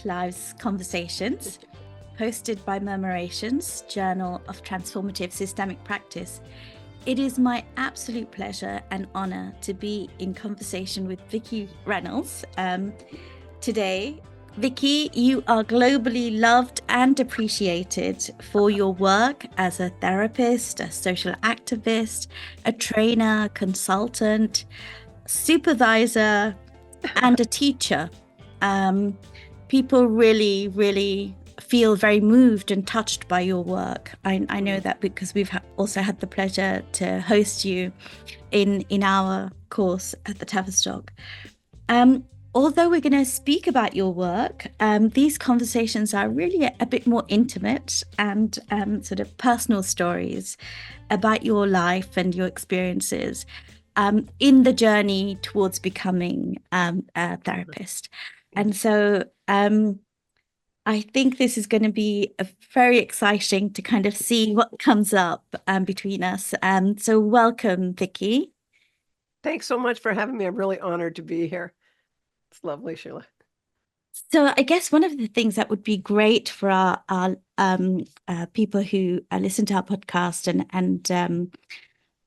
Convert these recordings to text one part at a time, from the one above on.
Life Lives Conversations, hosted by Murmurations, Journal of Transformative Systemic Practice. It is my absolute pleasure and honor to be in conversation with Vikki Reynolds today. Vikki, you are globally loved and appreciated for your work as a therapist, a social activist, a trainer, consultant, supervisor, and a teacher. People really feel very moved and touched by your work. I know that because we've also had the pleasure to host you in our course at the Tavistock. Although we're going to speak about your work, these conversations are really a bit more intimate and sort of personal stories about your life and your experiences in the journey towards becoming a therapist. And so I think this is going to be very exciting to kind of see what comes up between us. So welcome, Vikki. Thanks so much for having me. I'm really honored to be here. It's lovely, Sheila. So I guess one of the things that would be great for our people who listen to our podcast and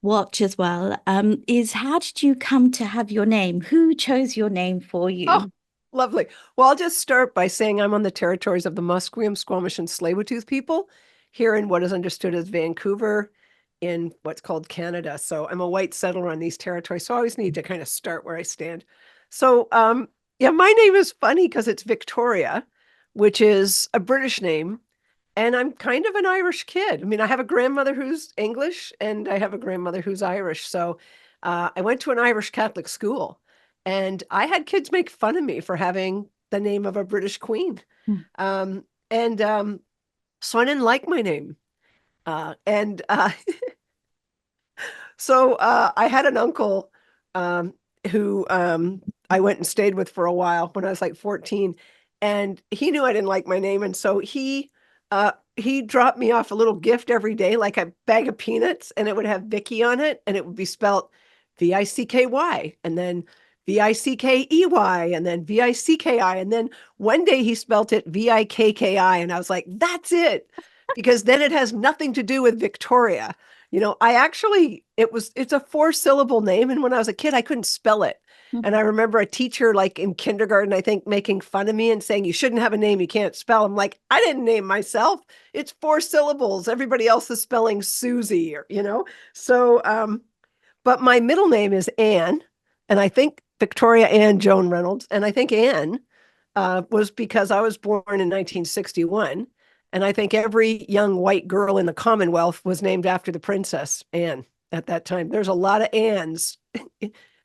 watch as well is, how did you come to have your name? Who chose your name for you? Oh, lovely. Well, I'll just start by saying I'm on the territories of the Musqueam, Squamish, and Tsleil-Waututh people here in what is understood as Vancouver in what's called Canada. So I'm a white settler on these territories. So I always need to kind of start where I stand. So yeah, my name is funny because it's Victoria, which is a British name. And I'm kind of an Irish kid. I mean, I have a grandmother who's English and I have a grandmother who's Irish. So I went to an Irish Catholic school and I had kids make fun of me for having the name of a British queen. So I didn't like my name. So I had an uncle who I went and stayed with for a while when I was like 14. And he knew I didn't like my name. And so he dropped me off a little gift every day, like a bag of peanuts, and it would have Vikki on it, and it would be spelled Vicky, and then Vickey, and then Vicki. And then one day he spelt it Vikki, and I was like, that's it. Because then it has nothing to do with Victoria. You know, it's a 4-syllable name. And when I was a kid, I couldn't spell it. And I remember a teacher like in kindergarten, I think, making fun of me and saying, you shouldn't have a name you can't spell. I'm like, I didn't name myself. It's 4 syllables. Everybody else is spelling Susie, or, you know? So, but my middle name is Anne. And I think Victoria Ann Joan Reynolds. And I think Anne was because I was born in 1961. And I think every young white girl in the Commonwealth was named after the Princess Anne at that time. There's a lot of Annes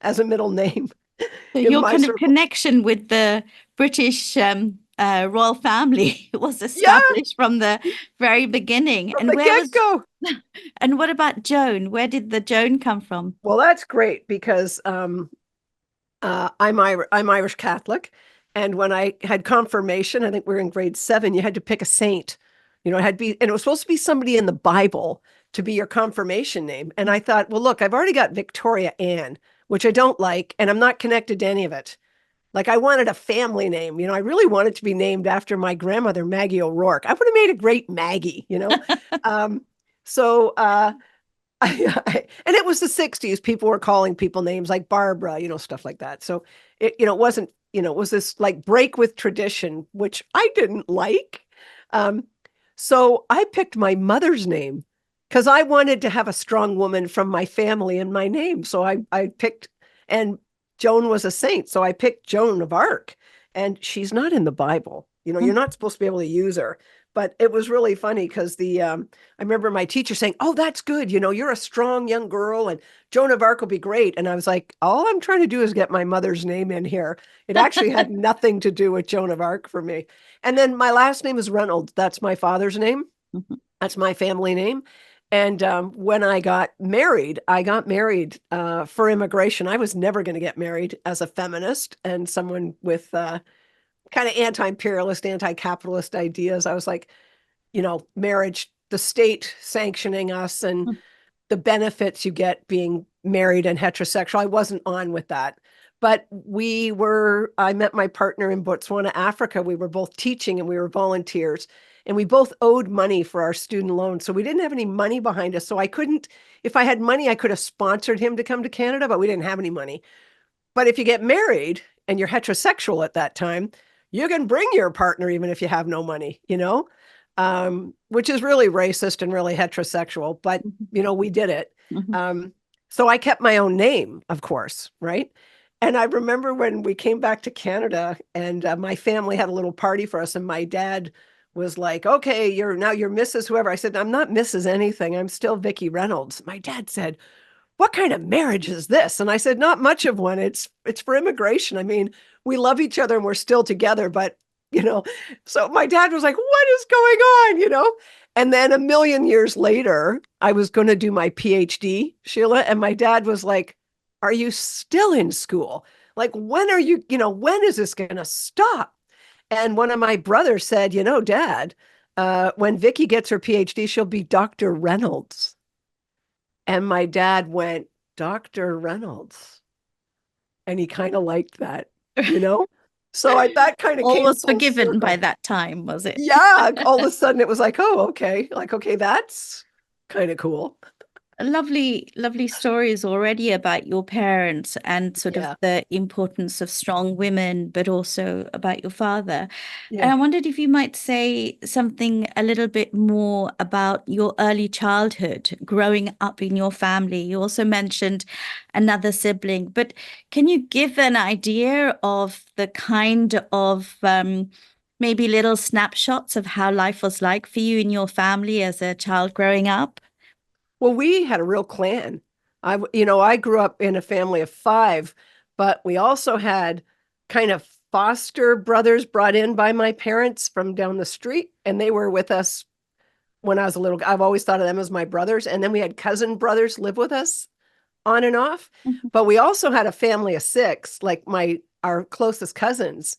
as a middle name. So your kind of connection with the British royal family was established from the very beginning. From the get-go. And what about Joan? Where did the Joan come from? Well, that's great because I'm Irish Catholic. And when I had confirmation, I think we were in grade 7, you had to pick a saint. You know, and it was supposed to be somebody in the Bible to be your confirmation name. And I thought, well, look, I've already got Victoria Ann, which I don't like, and I'm not connected to any of it. Like, I wanted a family name. You know, I really wanted to be named after my grandmother, Maggie O'Rourke. I would have made a great Maggie, you know? And it was the 60s. People were calling people names like Barbara, you know, stuff like that. So it wasn't, it was this like break with tradition, which I didn't like. So I picked my mother's name because I wanted to have a strong woman from my family in my name. So I picked, and Joan was a saint. So I picked Joan of Arc, and she's not in the Bible. You know, you're not supposed to be able to use her. But it was really funny because I remember my teacher saying, oh, that's good. You know, you're a strong young girl and Joan of Arc will be great. And I was like, all I'm trying to do is get my mother's name in here. It actually had nothing to do with Joan of Arc for me. And then my last name is Reynolds. That's my father's name. That's my family name. And when I got married for immigration. I was never going to get married as a feminist and someone with kind of anti-imperialist, anti-capitalist ideas. I was like, you know, marriage, the state sanctioning us and the benefits you get being married and heterosexual. I wasn't on with that. But I met my partner in Botswana, Africa. We were both teaching and we were volunteers. And we both owed money for our student loans. So we didn't have any money behind us. So I couldn't, if I had money, I could have sponsored him to come to Canada, but we didn't have any money. But if you get married and you're heterosexual at that time, you can bring your partner even if you have no money, which is really racist and really heterosexual. But, we did it. So I kept my own name, of course, right? And I remember when we came back to Canada and my family had a little party for us and my dad was like, okay, you're Mrs. Whoever. I said, I'm not Mrs. anything. I'm still Vikki Reynolds. My dad said, what kind of marriage is this? And I said, not much of one. It's for immigration. I mean, we love each other and we're still together, but so my dad was like, what is going on? And then a million years later, I was going to do my PhD, Sheila, and my dad was like, are you still in school? Like, when when is this going to stop? And one of my brothers said, Dad, when Vikki gets her PhD, she'll be Dr. Reynolds. And my dad went, Dr. Reynolds. And he kind of liked that, So that kind of All came was full forgiven circle. by that time, was it? Yeah. All of a sudden it was like, oh, okay. Like, okay, that's kind of cool. Lovely, lovely stories already about your parents and sort of Yeah. the importance of strong women, but also about your father. And Yeah. I wondered if you might say something a little bit more about your early childhood, growing up in your family. You also mentioned another sibling, but can you give an idea of the kind of maybe little snapshots of how life was like for you in your family as a child growing up? Well, we had a real clan. I grew up in a family of 5, but we also had kind of foster brothers brought in by my parents from down the street, and they were with us when I was a little. I've always thought of them as my brothers. And then we had cousin brothers live with us on and off. Mhm. But we also had a family of 6, like our closest cousins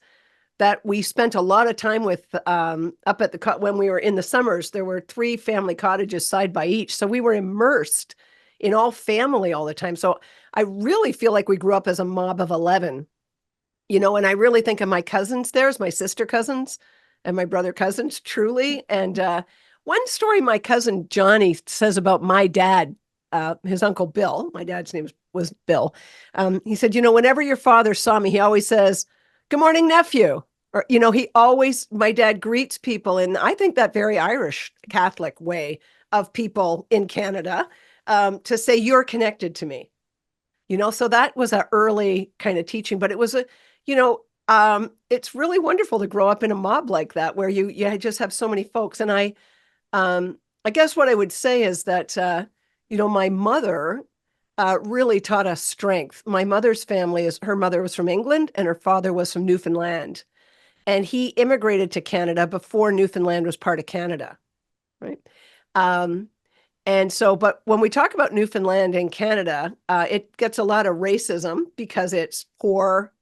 that we spent a lot of time with up at when we were in the summers. There were 3 family cottages side by each. So we were immersed in all family all the time. So I really feel like we grew up as a mob of 11, and I really think of my cousins there as my sister cousins and my brother cousins, truly. And one story my cousin Johnny says about my dad, his uncle Bill, my dad's name was Bill. He said, whenever your father saw me, he always says, good morning, nephew. Or, my dad greets people in, I think, that very Irish Catholic way of people in Canada, to say, you're connected to me. So that was an early kind of teaching, but it was it's really wonderful to grow up in a mob like that, where you just have so many folks. And I guess what I would say is that, my mother really taught us strength. My mother's family her mother was from England and her father was from Newfoundland. And he immigrated to Canada before Newfoundland was part of Canada, right? But when we talk about Newfoundland and Canada, it gets a lot of racism because it's poor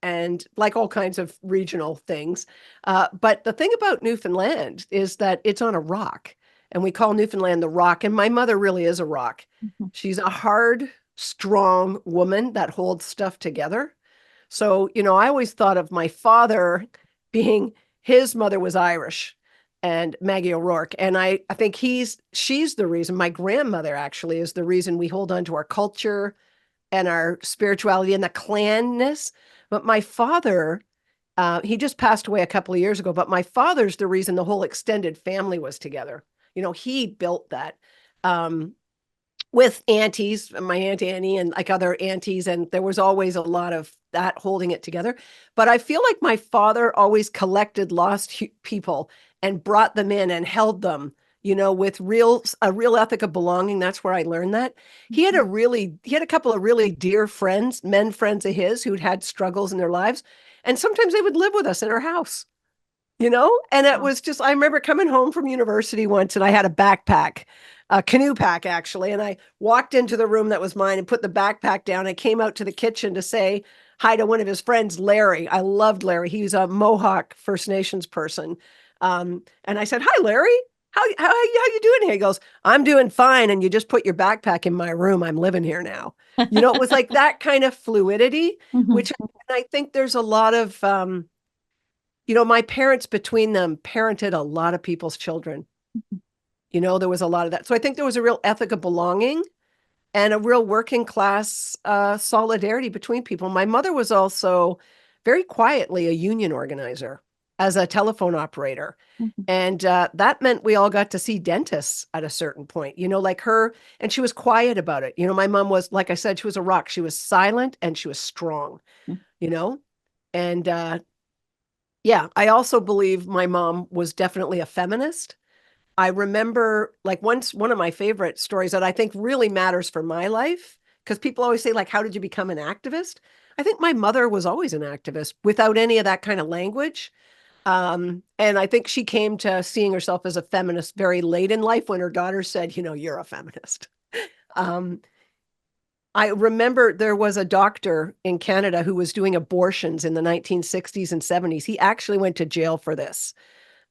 and like all kinds of regional things. But the thing about Newfoundland is that it's on a rock, and we call Newfoundland the rock. And my mother really is a rock. Mhm. She's a hard, strong woman that holds stuff together. So, I always thought of my father being, his mother was Irish, and Maggie O'Rourke. And I think she's the reason, my grandmother actually is the reason we hold on to our culture and our spirituality and the clanness. But my father, he just passed away a couple of years ago, but my father's the reason the whole extended family was together. He built that. With aunties, my Aunt Annie and like other aunties, and there was always a lot of that holding it together. But I feel like my father always collected lost people and brought them in and held them, with a real ethic of belonging. That's where I learned that. He had a couple of really dear friends, men friends of his who'd had struggles in their lives. And sometimes they would live with us in our house, and it was just, I remember coming home from university once and I had a backpack, a canoe pack actually. And I walked into the room that was mine and put the backpack down. I came out to the kitchen to say hi to one of his friends, Larry. I loved Larry. He's a Mohawk First Nations person. And I said, hi, Larry. how you doing here? He goes, I'm doing fine. And you just put your backpack in my room. I'm living here now. It was like that kind of fluidity, Mhm. which I think there's a lot of, my parents between them parented a lot of people's children. There was a lot of that. So I think there was a real ethic of belonging and a real working class solidarity between people. My mother was also very quietly a union organizer as a telephone operator. Mhm. And that meant we all got to see dentists at a certain point, like her, and she was quiet about it. My mom was, like I said, she was a rock. She was silent and she was strong, you know? And yeah, I also believe my mom was definitely a feminist. I remember like one of my favorite stories that I think really matters for my life, because people always say, like, how did you become an activist? I think my mother was always an activist without any of that kind of language. And I think she came to seeing herself as a feminist very late in life when her daughter said, you're a feminist. Um, I remember there was a doctor in Canada who was doing abortions in the 1960s and 70s. He actually went to jail for this.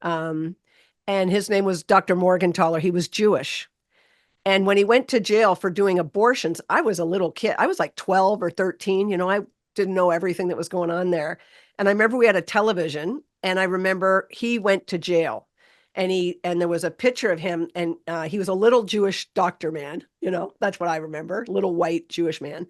Um, and his name was Dr. Morgenthaler. He was Jewish. And when he went to jail for doing abortions, I was a little kid. I was like 12 or 13. I didn't know everything that was going on there. And I remember we had a television, and I remember he went to jail. And there was a picture of him, and he was a little Jewish doctor man. That's what I remember, little white Jewish man.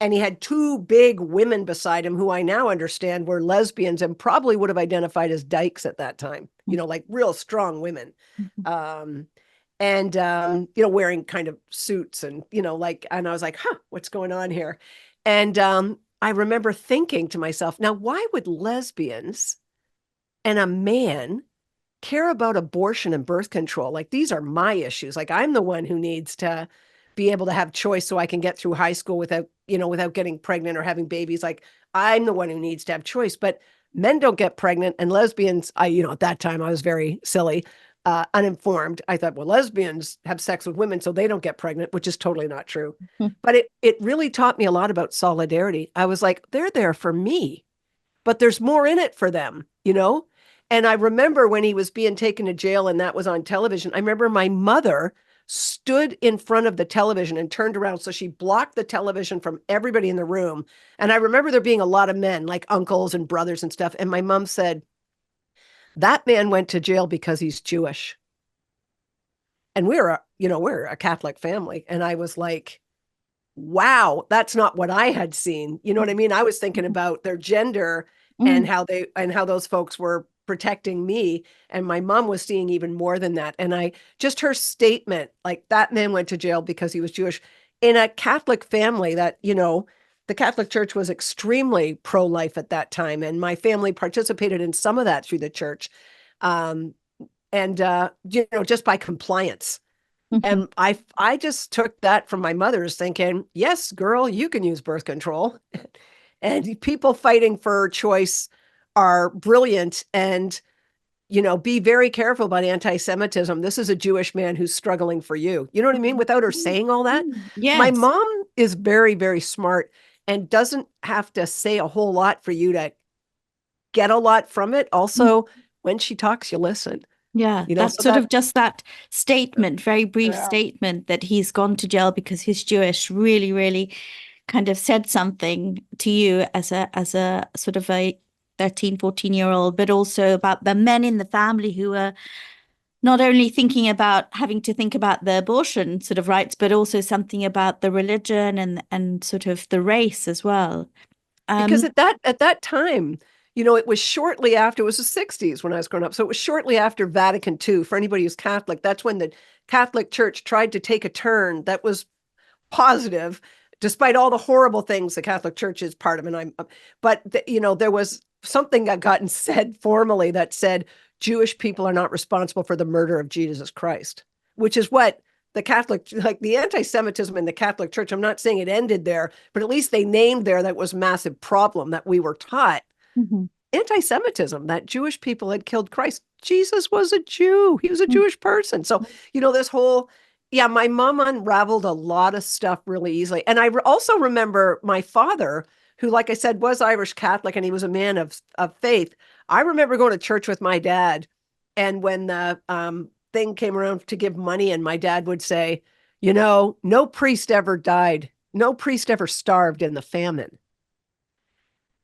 And he had two big women beside him who I now understand were lesbians and probably would have identified as dykes at that time, like real strong women. Mhm. Um, and wearing kind of suits and and I was like, what's going on here? And I remember thinking to myself, now why would lesbians and a man care about abortion and birth control? Like, these are my issues. Like, I'm the one who needs to be able to have choice so I can get through high school without getting pregnant or having babies. Like, I'm the one who needs to have choice, but men don't get pregnant. And lesbians, at that time I was very silly, uninformed. I thought, well, lesbians have sex with women, so they don't get pregnant, which is totally not true. But it really taught me a lot about solidarity. I was like, they're there for me, but there's more in it for them. And I remember when he was being taken to jail and that was on television, I remember my mother stood in front of the television and turned around. So she blocked the television from everybody in the room. And I remember there being a lot of men, like uncles and brothers and stuff. And my mom said, that man went to jail because he's Jewish. And we're a Catholic family. And I was like, wow, that's not what I had seen. You know what I mean? I was thinking about their gender and Mm. how those folks were protecting me. And my mom was seeing even more than that. And just her statement, like, that man went to jail because he was Jewish, in a Catholic family that, the Catholic Church was extremely pro-life at that time. And my family participated in some of that through the church. Um, and, just by compliance. Mhm. And I just took that from my mother's thinking, yes, girl, you can use birth control. And people fighting for choice are brilliant. And, be very careful about anti-Semitism. This is a Jewish man who's struggling for you. You know what I mean? Without her saying all that. My Yes. mom is very, very smart and doesn't have to say a whole lot for you to get a lot from it. Also, when she talks, you listen. Yeah, So that's sort that, of just that statement, very brief yeah. statement that he's gone to jail because he's Jewish, really, really kind of said something to you as a sort of a 13, 14-year old, but also about the men in the family who are not only thinking about having to think about the abortion sort of rights, but also something about the religion and sort of the race as well. Because Um, at that time, it was shortly after, it was the 60s when I was growing up. So it was shortly after Vatican II. For anybody who's Catholic, that's when the Catholic Church tried to take a turn that was positive, despite all the horrible things the Catholic Church is part of. But there was something that gotten said formally that said Jewish people are not responsible for the murder of Jesus Christ, which is what the Catholic, like the anti-Semitism in the Catholic Church. I'm not saying it ended there, but at least they named there that was a massive problem that we were taught. mhm. Anti-Semitism, that Jewish people had killed Christ. Jesus was a Jew. He was a Jewish person. So, this whole, yeah, my mom unraveled a lot of stuff really easily. And I also remember my father, who, like I said, was Irish Catholic and he was a man of faith. I remember going to church with my dad. And when thing came around to give money, and my dad would say, no priest ever died. No priest ever starved in the famine.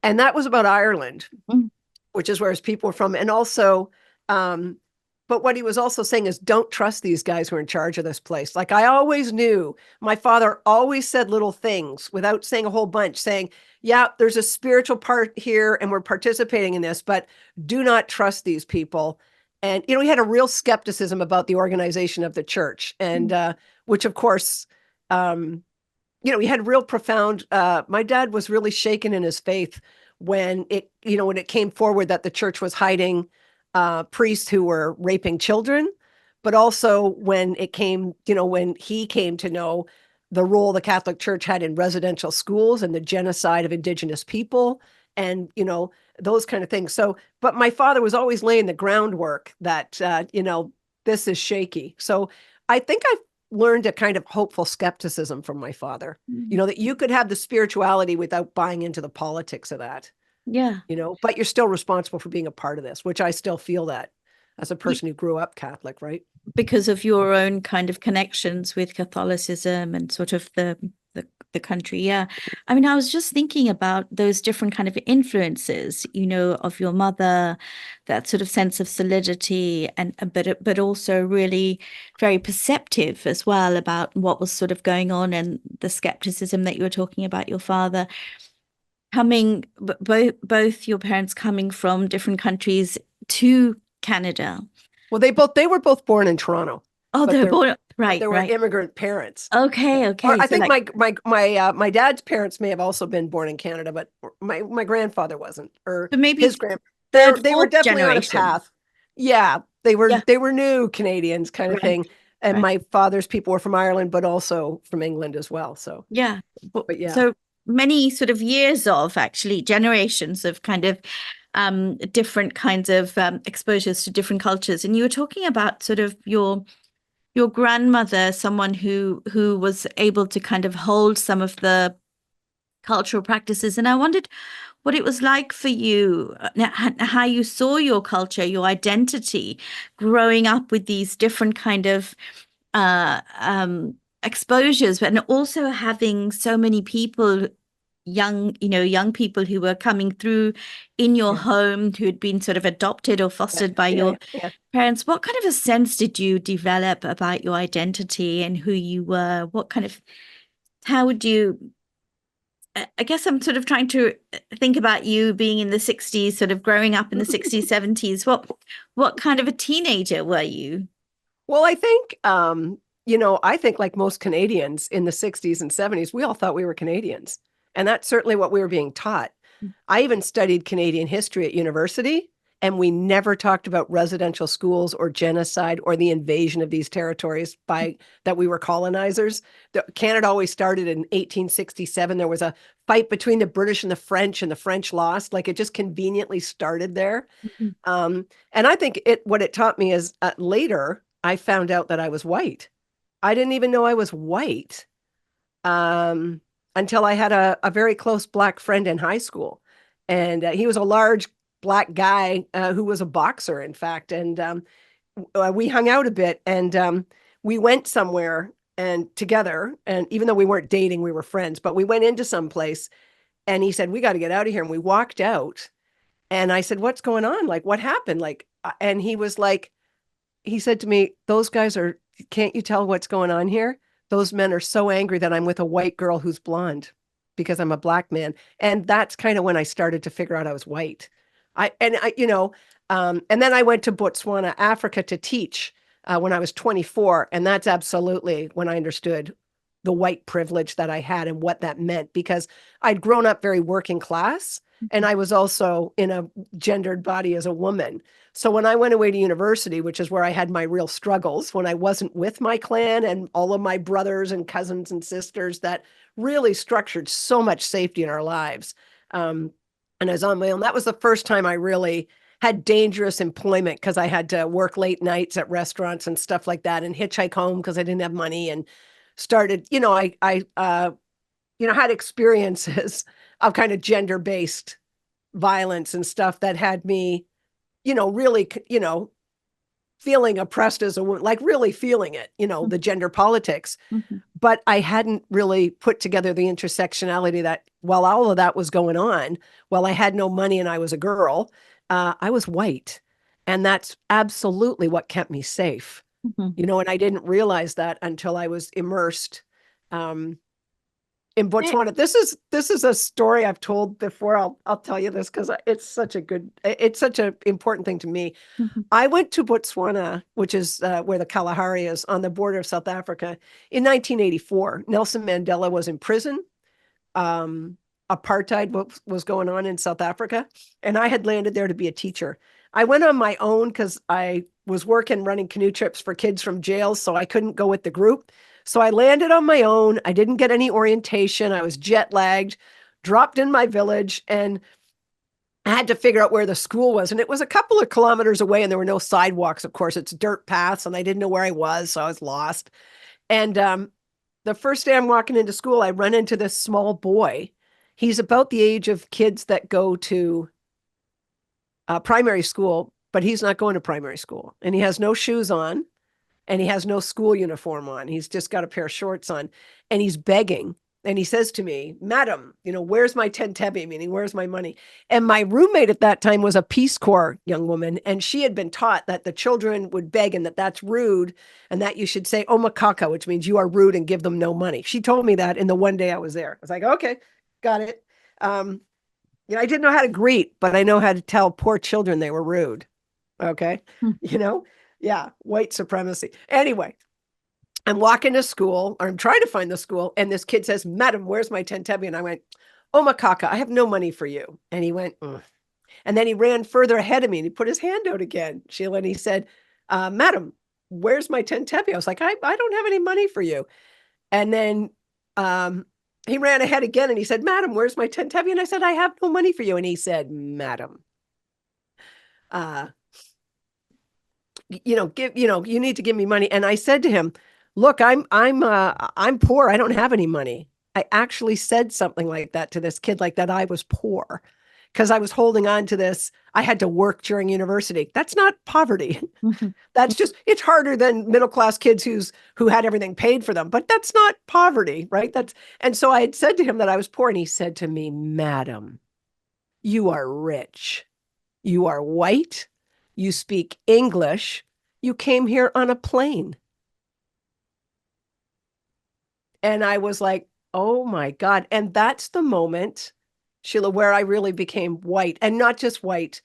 And that was about Ireland, Mm. which is where his people were from. And also, but what he was also saying is, don't trust these guys who are in charge of this place. Like, I always knew my father always said little things without saying a whole bunch, saying, yeah, there's a spiritual part here and we're participating in this, but do not trust these people. And, he had a real skepticism about the organization of the church. And, which of course, he had real profound, my dad was really shaken in his faith when it came forward that the church was hiding priests who were raping children, but also when it came, when he came to know the role the Catholic Church had in residential schools and the genocide of Indigenous people and, those kind of things. So, but my father was always laying the groundwork that, this is shaky. So I think I've learned a kind of hopeful skepticism from my father, that you could have the spirituality without buying into the politics of that. Yeah. But you're still responsible for being a part of this, which I still feel that as a person who grew up Catholic, right? Because of your own kind of connections with Catholicism and sort of the country. Yeah. I mean, I was just thinking about those different kind of influences, of your mother, that sort of sense of solidity and but also really very perceptive as well about what was sort of going on, and the skepticism that you were talking about your father coming, both your parents coming from different countries to Canada. Well, they were both born in Toronto. Oh, but they were born, right, they were right. immigrant parents. Okay, Or okay. I So think like, my dad's parents may have also been born in Canada, but my grandfather wasn't, or so maybe his grand. third, They were fourth definitely on a generation. path. Yeah, they Yeah, were new Canadians kind of right, thing. And right. my father's people were from Ireland, but also from England as well. So, Yeah. but yeah. So many sort of years of actually generations of kind of different kinds of exposures to different cultures. And you were talking about sort of your grandmother, someone who was able to kind of hold some of the cultural practices. And I wondered what it was like for you, how you saw your culture, your identity, growing up with these different kind of uh, um, exposures, and also having so many people, young people who were coming through in your Yeah. home, who had been sort of adopted or Yeah. fostered by Yeah. your Yeah. parents. What kind of a sense did you develop about your identity and who you were? How would you? I guess I'm sort of trying to think about you being in the 60s, sort of growing up in the 60s, 70s. What kind of a teenager were you? Well, I think like most Canadians in the 60s and 70s, we all thought we were Canadians. And that's certainly what we were being taught. I even studied Canadian history at university, and we never talked about residential schools or genocide or the invasion of these territories by that we were colonizers. Canada always started in 1867. There was a fight between the British and the French lost. Like, it just conveniently started there. Mhm. And I think what it taught me is later I found out that I was white. I didn't even know I was white um, until I had a very close black friend in high school. And he was a large black guy who was a boxer, in fact. And we hung out a bit, and we went somewhere and together. And even though we weren't dating, we were friends, but we went into some place, and he said, we got to get out of here. And we walked out, and I said, what's going on? Like, what happened? Like, and he was like, he said to me, those guys are, can't you tell what's going on here? Those men are so angry that I'm with a white girl who's blonde because I'm a black man. And that's kind of when I started to figure out I was white. And then I went to Botswana, Africa to teach when I was 24. And that's absolutely when I understood the white privilege that I had and what that meant, because I'd grown up very working class, and I was also in a gendered body as a woman. So when I went away to university, which is where I had my real struggles, when I wasn't with my clan and all of my brothers and cousins and sisters that really structured so much safety in our lives. And I was on my own. That was the first time I really had dangerous employment, because I had to work late nights at restaurants and stuff like that, and hitchhike home because I didn't have money, and started, I had experiences of kind of gender-based violence and stuff that had me, really, feeling oppressed as a woman, like really feeling it, the gender politics. Mm-hmm. But I hadn't really put together the intersectionality that while all of that was going on, while I had no money and I was a girl, I was white. And that's absolutely what kept me safe. Mm-hmm. And I didn't realize that until I was immersed in Botswana. This is a story I've told before. I'll tell you this because it's such an important thing to me. Mm-hmm. I went to Botswana, which is where the Kalahari is on the border of South Africa in 1984. Nelson Mandela was in prison. Apartheid was going on in South Africa, and I had landed there to be a teacher. I went on my own because I was working running canoe trips for kids from jail, so I couldn't go with the group. So I landed on my own. I didn't get any orientation. I was jet lagged, dropped in my village, and I had to figure out where the school was. And it was a couple of kilometers away, and there were no sidewalks. Of course, it's dirt paths, and I didn't know where I was, so I was lost. And the first day I'm walking into school, I run into this small boy. He's about the age of kids that go to primary school, but he's not going to primary school. And he has no shoes on, and he has no school uniform on. He's just got a pair of shorts on, and he's begging. And he says to me, "Madam, where's my tentebi?" Meaning, where's my money? And my roommate at that time was a Peace Corps young woman, and she had been taught that the children would beg and that that's rude, and that you should say "omakaka," which means you are rude, and give them no money. She told me that in the one day I was there. I was like, okay, got it. I didn't know how to greet, but I know how to tell poor children they were rude. Okay. Yeah, white supremacy. Anyway, I'm walking to school, or I'm trying to find the school, and this kid says, "Madam, where's my tentebi?" And I went, "Oh, Makaka, I have no money for you." And he went, "Ugh." And then he ran further ahead of me, and he put his hand out again, Sheila, and he said, "Madam, where's my tentebi?" I was like, I don't have any money for you. And then he ran ahead again, and he said, "Madam, where's my tentebi?" And I said, "I have no money for you." And he said, "Madam, you need to give me money." And I said to him, "Look, I'm poor. I don't have any money." I actually said something like that to this kid, like that I was poor because I was holding on to this. I had to work during university. That's not poverty. Mm-hmm. That's just, it's harder than middle-class kids who had everything paid for them, but that's not poverty, right? And so I had said to him that I was poor, and he said to me, "Madam, you are rich. You are white. You speak English. You came here on a plane." And I was like, oh my God. And that's the moment, Sheila, where I really became white, and not just white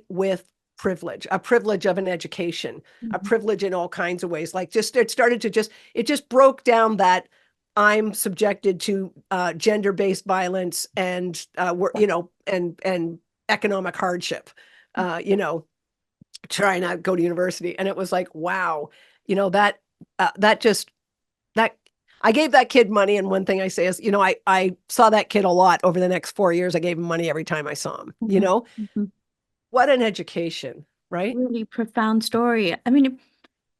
with privilege, a privilege of an education, a Mm-hmm. privilege in all kinds of ways. Like it just broke down that I'm subjected to gender-based violence and, and economic hardship, trying to go to university. And it was like, wow, that I gave that kid money. And one thing I say is, I saw that kid a lot over the next 4 years. I gave him money every time I saw him, Mm-hmm. what an education, right? Really profound story. I mean,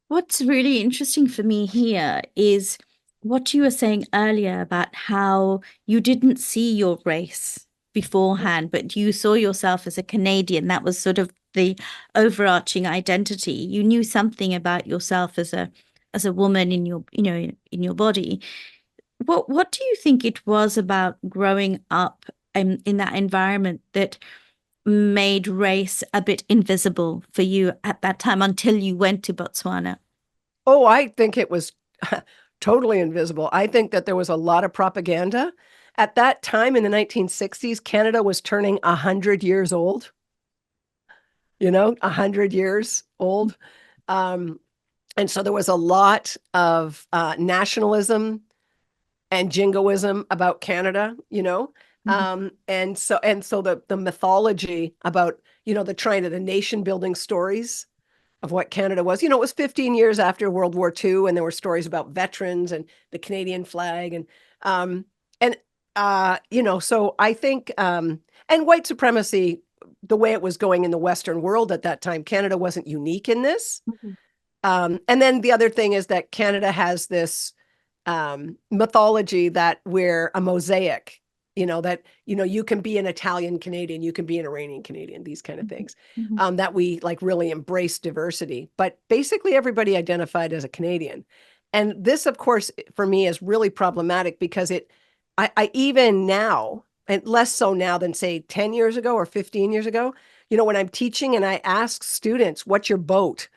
what's really interesting for me here is what you were saying earlier about how you didn't see your race beforehand, but you saw yourself as a Canadian. That was sort of the overarching identity. You knew something about yourself as a woman in your, in your body. What do you think it was about growing up in that environment that made race a bit invisible for you at that time until you went to Botswana? Oh, I think it was totally invisible. I think that there was a lot of propaganda. At that time in the 1960s, Canada was turning 100 years old, 100 years old. And so there was a lot of nationalism and jingoism about Canada, and so the mythology about, the nation building stories of what Canada was. It was 15 years after World War II, and there were stories about veterans and the Canadian flag, so I think and white supremacy, the way it was going in the Western world at that time, Canada wasn't unique in this. Mm-hmm. And then the other thing is that Canada has this mythology that we're a mosaic, that, you can be an Italian Canadian, you can be an Iranian Canadian, these kind of things, Mhm. that we like really embrace diversity. But basically everybody identified as a Canadian. And this, of course, for me is really problematic because I even now, and less so now than say 10 years ago or 15 years ago, when I'm teaching and I ask students, what's your boat?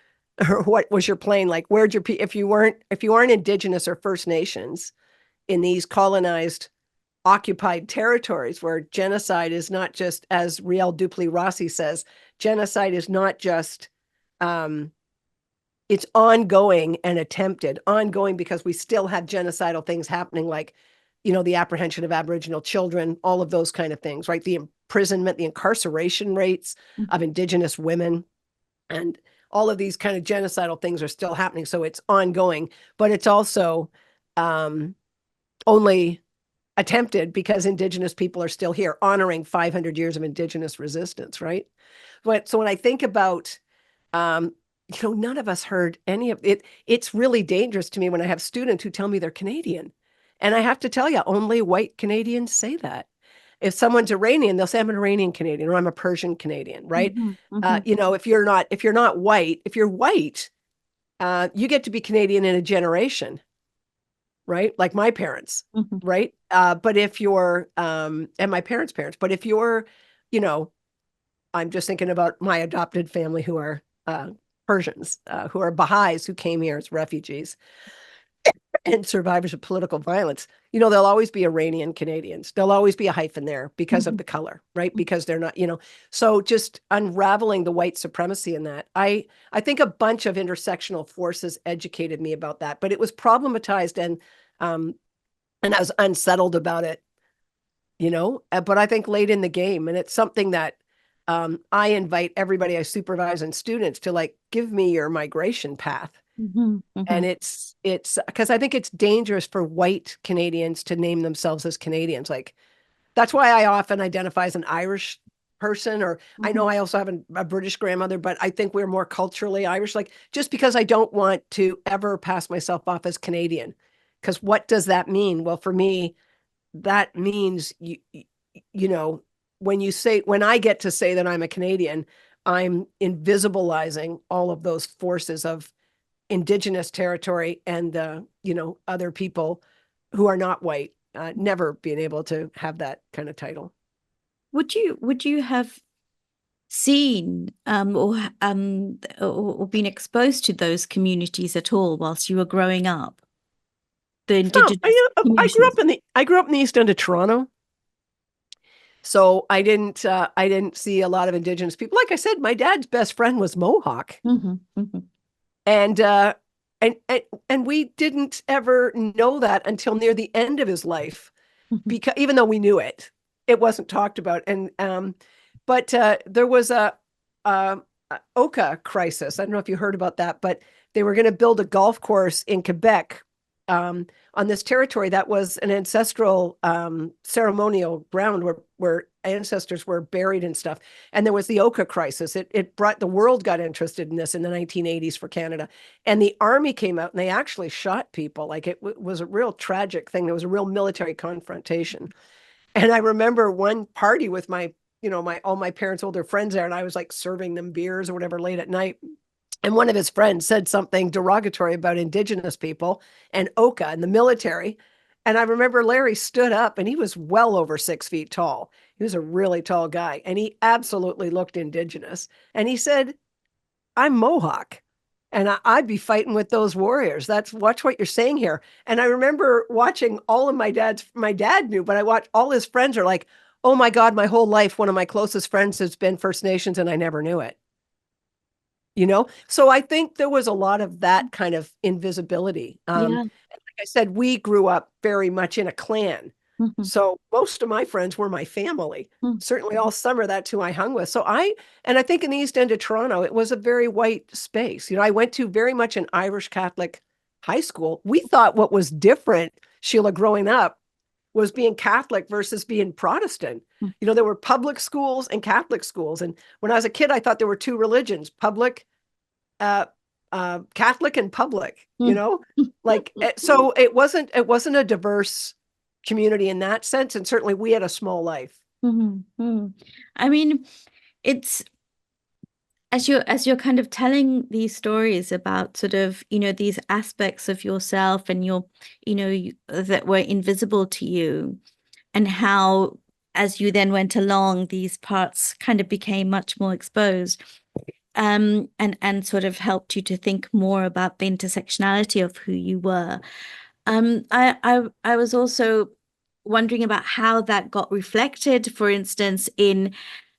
Or what was your plane? Like, if you aren't Indigenous or First Nations in these colonized occupied territories where genocide is not just, as Riel Dupley Rossi says, genocide is not just, it's ongoing and attempted, ongoing because we still have genocidal things happening, like, the apprehension of Aboriginal children, all of those kind of things, right? The imprisonment, the incarceration rates of Indigenous women, and all of these kind of genocidal things are still happening. So it's ongoing, but it's also only attempted because Indigenous people are still here, honoring 500 years of Indigenous resistance, right? So when I think about, none of us heard any of it. It's really dangerous to me when I have students who tell me they're Canadian. And I have to tell you, only white Canadians say that. If someone's Iranian, they'll say I'm an Iranian Canadian or I'm a Persian Canadian, right? Mhm. Mhm. If you're not white, if you're white, you get to be Canadian in a generation, right? Like my parents, Mhm. right? But if you're, and my parents' parents, but if you're, you know, I'm just thinking about my adopted family who are Persians, who are Baha'is who came here as refugees and survivors of political violence. They'll always be Iranian Canadians. There'll always be a hyphen there because of Mhm. the color, right? Because they're not, so just unraveling the white supremacy in that. I think a bunch of intersectional forces educated me about that, but it was problematized and I was unsettled about it, but I think late in the game. And it's something that I invite everybody I supervise and students to, like, give me your migration path. Mhm. And Mhm. it's because I think it's dangerous for white Canadians to name themselves as Canadians. Like, that's why I often identify as an Irish person, or I know Mhm. I also have a British grandmother, but I think we're more culturally Irish, like, just because I don't want to ever pass myself off as Canadian. Because what does that mean? Well, for me, that means you know, when I get to say that I'm a Canadian, I'm invisibilizing all of those forces of Indigenous territory and other people who are not white, never being able to have that kind of title. Would you have seen or been exposed to those communities at all whilst you were growing up? The No, Indigenous I grew communities. up in the East End of Toronto, so I didn't see a lot of Indigenous people. Like I said, my dad's best friend was Mohawk. Mhm. Mhm. And uh and and, and we didn't ever know that until near the end of his life, Mhm. because even though we knew it, it wasn't talked about. And but there was a Oka crisis. I don't know if you heard about that, but they were going to build a golf course in Quebec, on this territory that was an ancestral ceremonial ground where ancestors were buried and stuff. And there was the Oka crisis. It brought, the world got interested in this in the 1980s for Canada. And the army came out and they actually shot people. Like, was a real tragic thing. There was a real military confrontation. And I remember one party with all my parents' older friends there, and I was like serving them beers or whatever late at night. And one of his friends said something derogatory about Indigenous people and Oka and the military. And I remember Larry stood up, and he was well over 6 feet tall. He was a really tall guy, and he absolutely looked Indigenous. And he said, I'm Mohawk, and I'd be fighting with those warriors. Watch what you're saying here. And I remember watching all of my dad knew, but I watched all his friends are like, oh my God, my whole life, one of my closest friends has been First Nations and I never knew it. So I think there was a lot of that kind of invisibility. Yeah. Like I said, we grew up very much in a clan. Mhm. So most of my friends were my family. Mhm. Certainly all summer, that's who I hung with. And I think in the East End of Toronto, it was a very white space. I went to very much an Irish Catholic high school. We thought what was different, Sheila, growing up, was being Catholic versus being Protestant. There were public schools and Catholic schools. And when I was a kid, I thought there were two religions, uh, Catholic and public, Mhm. like, so it wasn't a diverse community in that sense. And certainly we had a small life. I mean, it's as you're kind of telling these stories about sort of, these aspects of yourself and that were invisible to you, and how as you then went along, these parts kind of became much more exposed, and sort of helped you to think more about the intersectionality of who you were. I was also wondering about how that got reflected, for instance, in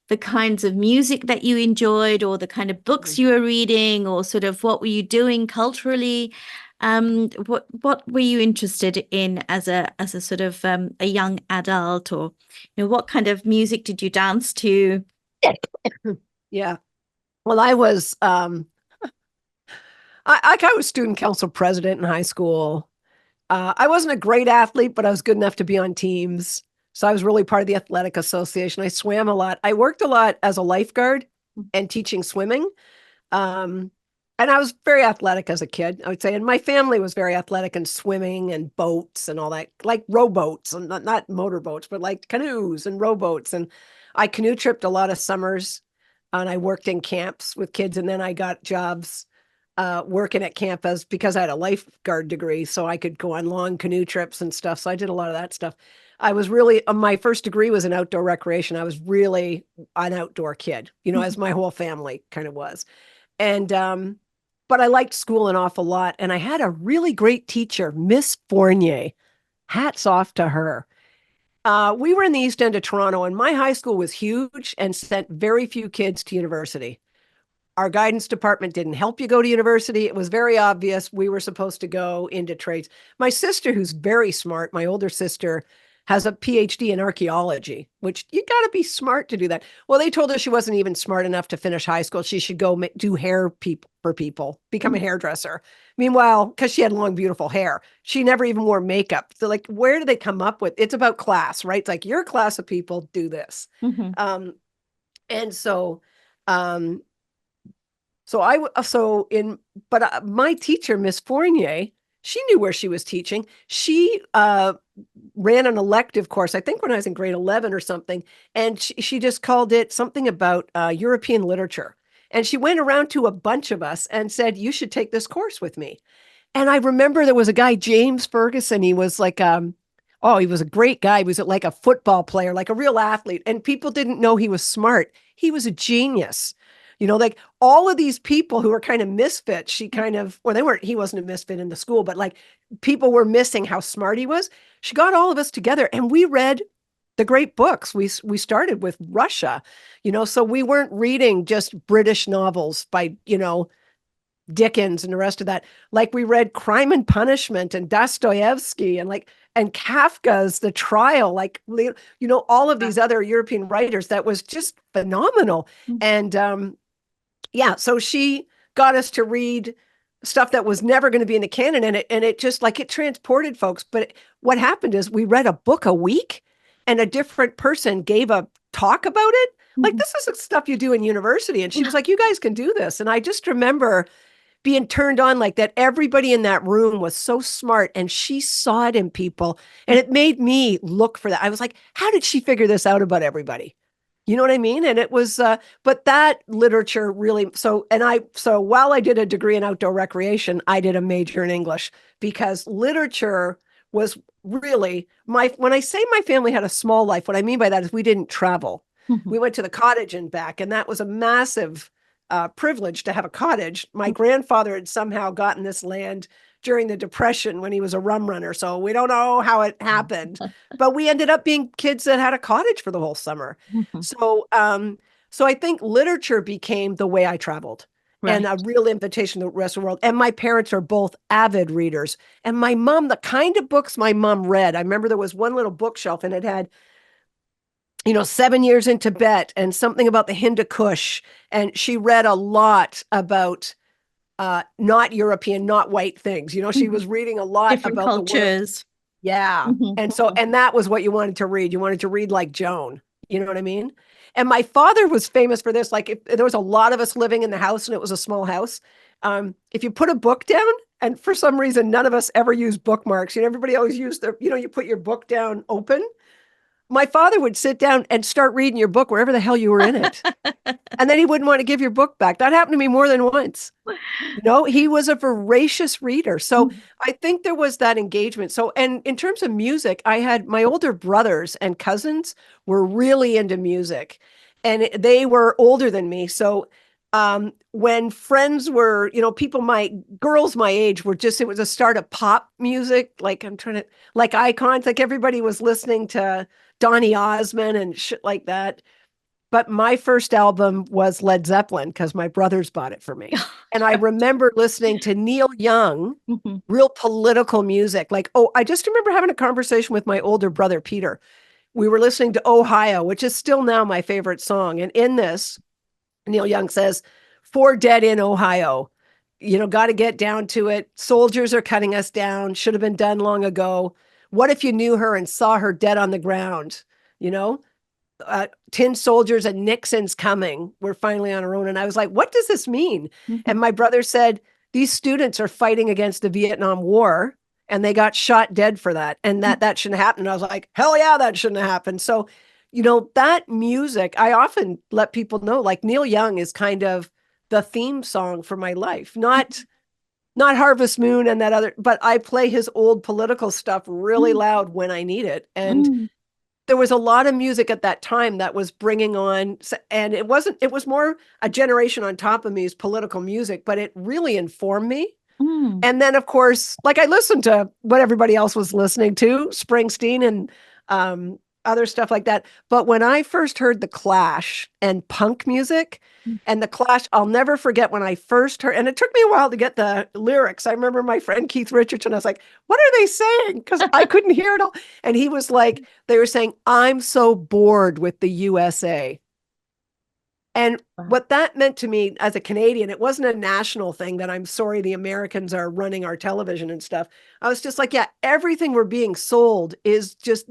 the kinds of music that you enjoyed, or the kind of books you were reading, or sort of what were you doing culturally? What were you interested in as a sort of a young adult, or what kind of music did you dance to? Yeah. Well, I was I was student council president in high school. I wasn't a great athlete, but I was good enough to be on teams. So I was really part of the athletic association. I swam a lot. I worked a lot as a lifeguard and teaching swimming. Um, and I was very athletic as a kid, I would say. And my family was very athletic and swimming and boats and all that, like rowboats, and not motorboats, but like canoes and rowboats. And I canoe tripped a lot of summers, and I worked in camps with kids. And then I got jobs working at camp because I had a lifeguard degree, so I could go on long canoe trips and stuff. So I did a lot of that stuff. I was really, my first degree was in outdoor recreation. I was really an outdoor kid, as my whole family kind of was. And, but I liked school an awful lot. And I had a really great teacher, Miss Fournier. Hats off to her. We were in the East End of Toronto, and my high school was huge and sent very few kids to university. Our guidance department didn't help you go to university. It was very obvious we were supposed to go into trades. My sister, who's very smart, my older sister, has a PhD in archaeology, which you got to be smart to do that. Well, they told her she wasn't even smart enough to finish high school. She should go do hair for people, become a hairdresser. Meanwhile, because she had long, beautiful hair, she never even wore makeup. So like, where do they come up with? It's about class, right? It's like, your class of people do this. And so, my teacher, Miss Fournier, she knew where she was teaching. She ran an elective course, I think when I was in grade 11 or something, and she just called it something about European literature. And she went around to a bunch of us and said, you should take this course with me. And I remember there was a guy, James Ferguson. He was like, he was a great guy. He was like a football player, like a real athlete. And people didn't know he was smart. He was a genius. Like all of these people who were kind of misfits, he wasn't a misfit in the school, but like people were missing how smart he was. She got all of us together and we read the great books. We started with Russia, so we weren't reading just British novels by, Dickens and the rest of that. Like we read Crime and Punishment and Dostoevsky and Kafka's The Trial, all of these other European writers. That was just phenomenal. And, so she got us to read stuff that was never going to be in the canon, and it just it transported folks. But what happened is we read a book a week, and a different person gave a talk about it. Like, this is the stuff you do in university. And she was like, you guys can do this. And I just remember being turned on like that. Everybody in that room was so smart, and she saw it in people, and it made me look for that. I was like, how did she figure this out about everybody? You know what I mean? And it was, but that literature really, so while I did a degree in outdoor recreation, I did a major in English, because literature was really when I say my family had a small life, what I mean by that is we didn't travel. We went to the cottage and back, and that was a massive privilege to have a cottage. My grandfather had somehow gotten this land during the Depression when he was a rum runner. So we don't know how it happened, but we ended up being kids that had a cottage for the whole summer. So I think literature became the way I traveled, and a real invitation to the rest of the world. And my parents are both avid readers. And my mom, the kind of books my mom read, I remember there was one little bookshelf, and it had 7 Years in Tibet and something about the Hindu Kush. And she read a lot about not European, not white things. She was reading a lot Different about cultures. The world. Yeah. And that was what you wanted to read. You wanted to read like Joan. You know what I mean? And my father was famous for this. Like, if there was a lot of us living in the house, and it was a small house, if you put a book down, and for some reason, none of us ever use bookmarks. Everybody always used you put your book down open. My father would sit down and start reading your book wherever the hell you were in it. And then he wouldn't want to give your book back. That happened to me more than once. He was a voracious reader. So I think there was that engagement. So, and in terms of music, I had my older brothers and cousins were really into music, and they were older than me. So when friends were, girls my age were it was a start of pop music. Like like icons, like everybody was listening to Donny Osmond and shit like that. But my first album was Led Zeppelin because my brothers bought it for me. And I remember listening to Neil Young, real political music. Like, I just remember having a conversation with my older brother, Peter. We were listening to Ohio, which is still now my favorite song. And in this, Neil Young says, 4 dead in Ohio. Got to get down to it. Soldiers are cutting us down. Should have been done long ago. What if you knew her and saw her dead on the ground? Tin soldiers and Nixon's coming. We're finally on our own. And I was like, what does this mean? And my brother said, these students are fighting against the Vietnam War and they got shot dead for that. And that shouldn't happen. And I was like, hell yeah, that shouldn't happen. So, that music, I often let people know, like Neil Young is kind of the theme song for my life, not Harvest Moon and that other, but I play his old political stuff really loud when I need it. And there was a lot of music at that time that was bringing on, and it was more a generation on top of me as political music, but it really informed me. And then, of course, like I listened to what everybody else was listening to, Springsteen and other stuff like that. But when I first heard The Clash and punk music, and The Clash, I'll never forget when I first heard, and it took me a while to get the lyrics. I remember my friend Keith Richardson, I was like, what are they saying? Because I couldn't hear it all. And he was like, they were saying, I'm so bored with the USA. And what that meant to me as a Canadian, it wasn't a national thing that I'm sorry the Americans are running our television and stuff. I was just like, yeah, everything we're being sold is just,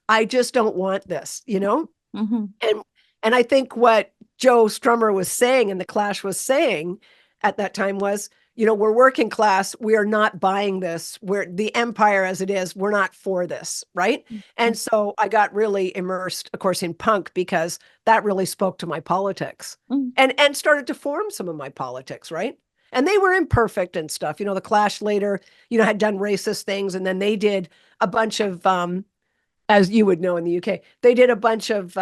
I just don't want this, And I think what Joe Strummer was saying and The Clash was saying at that time was, we're working class. We are not buying this. We're the empire as it is. We're not for this. Right. And so I got really immersed, of course, in punk because that really spoke to my politics and started to form some of my politics. Right. And they were imperfect and stuff. The Clash later, had done racist things. And then they did a bunch of, as you would know in the UK, they did a bunch of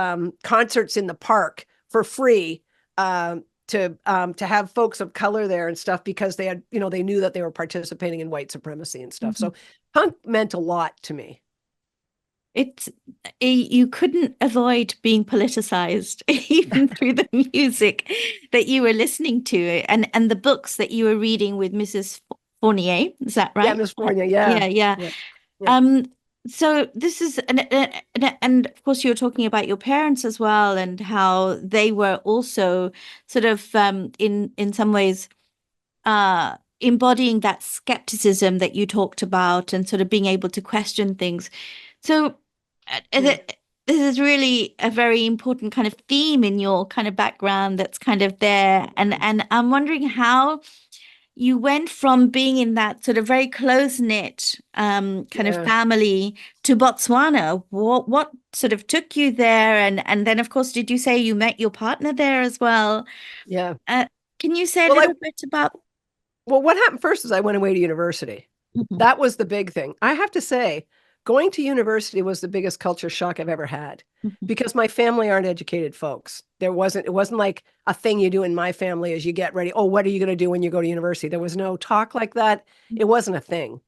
concerts in the park for free to have folks of color there and stuff because they had, they knew that they were participating in white supremacy and stuff. So punk meant a lot to me. You couldn't avoid being politicized even through the music that you were listening to and the books that you were reading with Mrs. Fournier. Is that right? Yeah, Miss Fournier. Yeah. Yeah. So this is, and of course you're talking about your parents as well and how they were also sort of in some ways embodying that skepticism that you talked about and sort of being able to question things. So this is really a very important kind of theme in your kind of background that's kind of there. And I'm wondering how you went from being in that sort of very close-knit kind of family to Botswana. What sort of took you there? And then, of course, did you say you met your partner there as well? Yeah. Can you say a little bit about? Well, what happened first is I went away to university. That was the big thing. I have to say, going to university was the biggest culture shock I've ever had because my family aren't educated folks. It wasn't like a thing you do in my family as you get ready. Oh, what are you going to do when you go to university? There was no talk like that. It wasn't a thing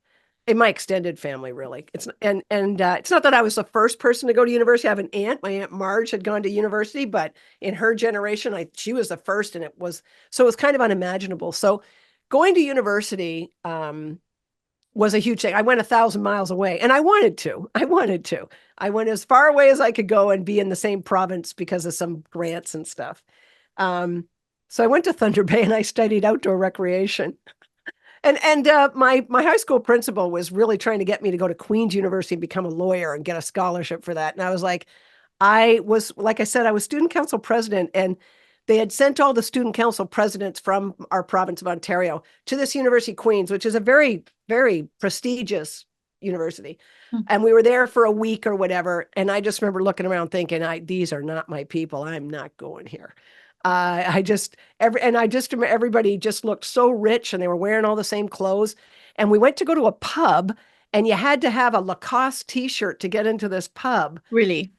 in my extended family, really. It's not that I was the first person to go to university. I have an aunt. My Aunt Marge had gone to university, but in her generation, she was the first, and it was kind of unimaginable. So going to university, was a huge thing. I went 1,000 miles away and I wanted to. I went as far away as I could go and be in the same province because of some grants and stuff. So I went to Thunder Bay and I studied outdoor recreation. And my high school principal was really trying to get me to go to Queen's University and become a lawyer and get a scholarship for that. And I was like, like I said, I was student council president, and they had sent all the student council presidents from our province of Ontario to this University of Queens, which is a very, very prestigious university. And we were there for a week or whatever. And I just remember looking around thinking, these are not my people. I'm not going here. I just remember everybody just looked so rich and they were wearing all the same clothes. And we went to go to a pub and you had to have a Lacoste t-shirt to get into this pub. Really?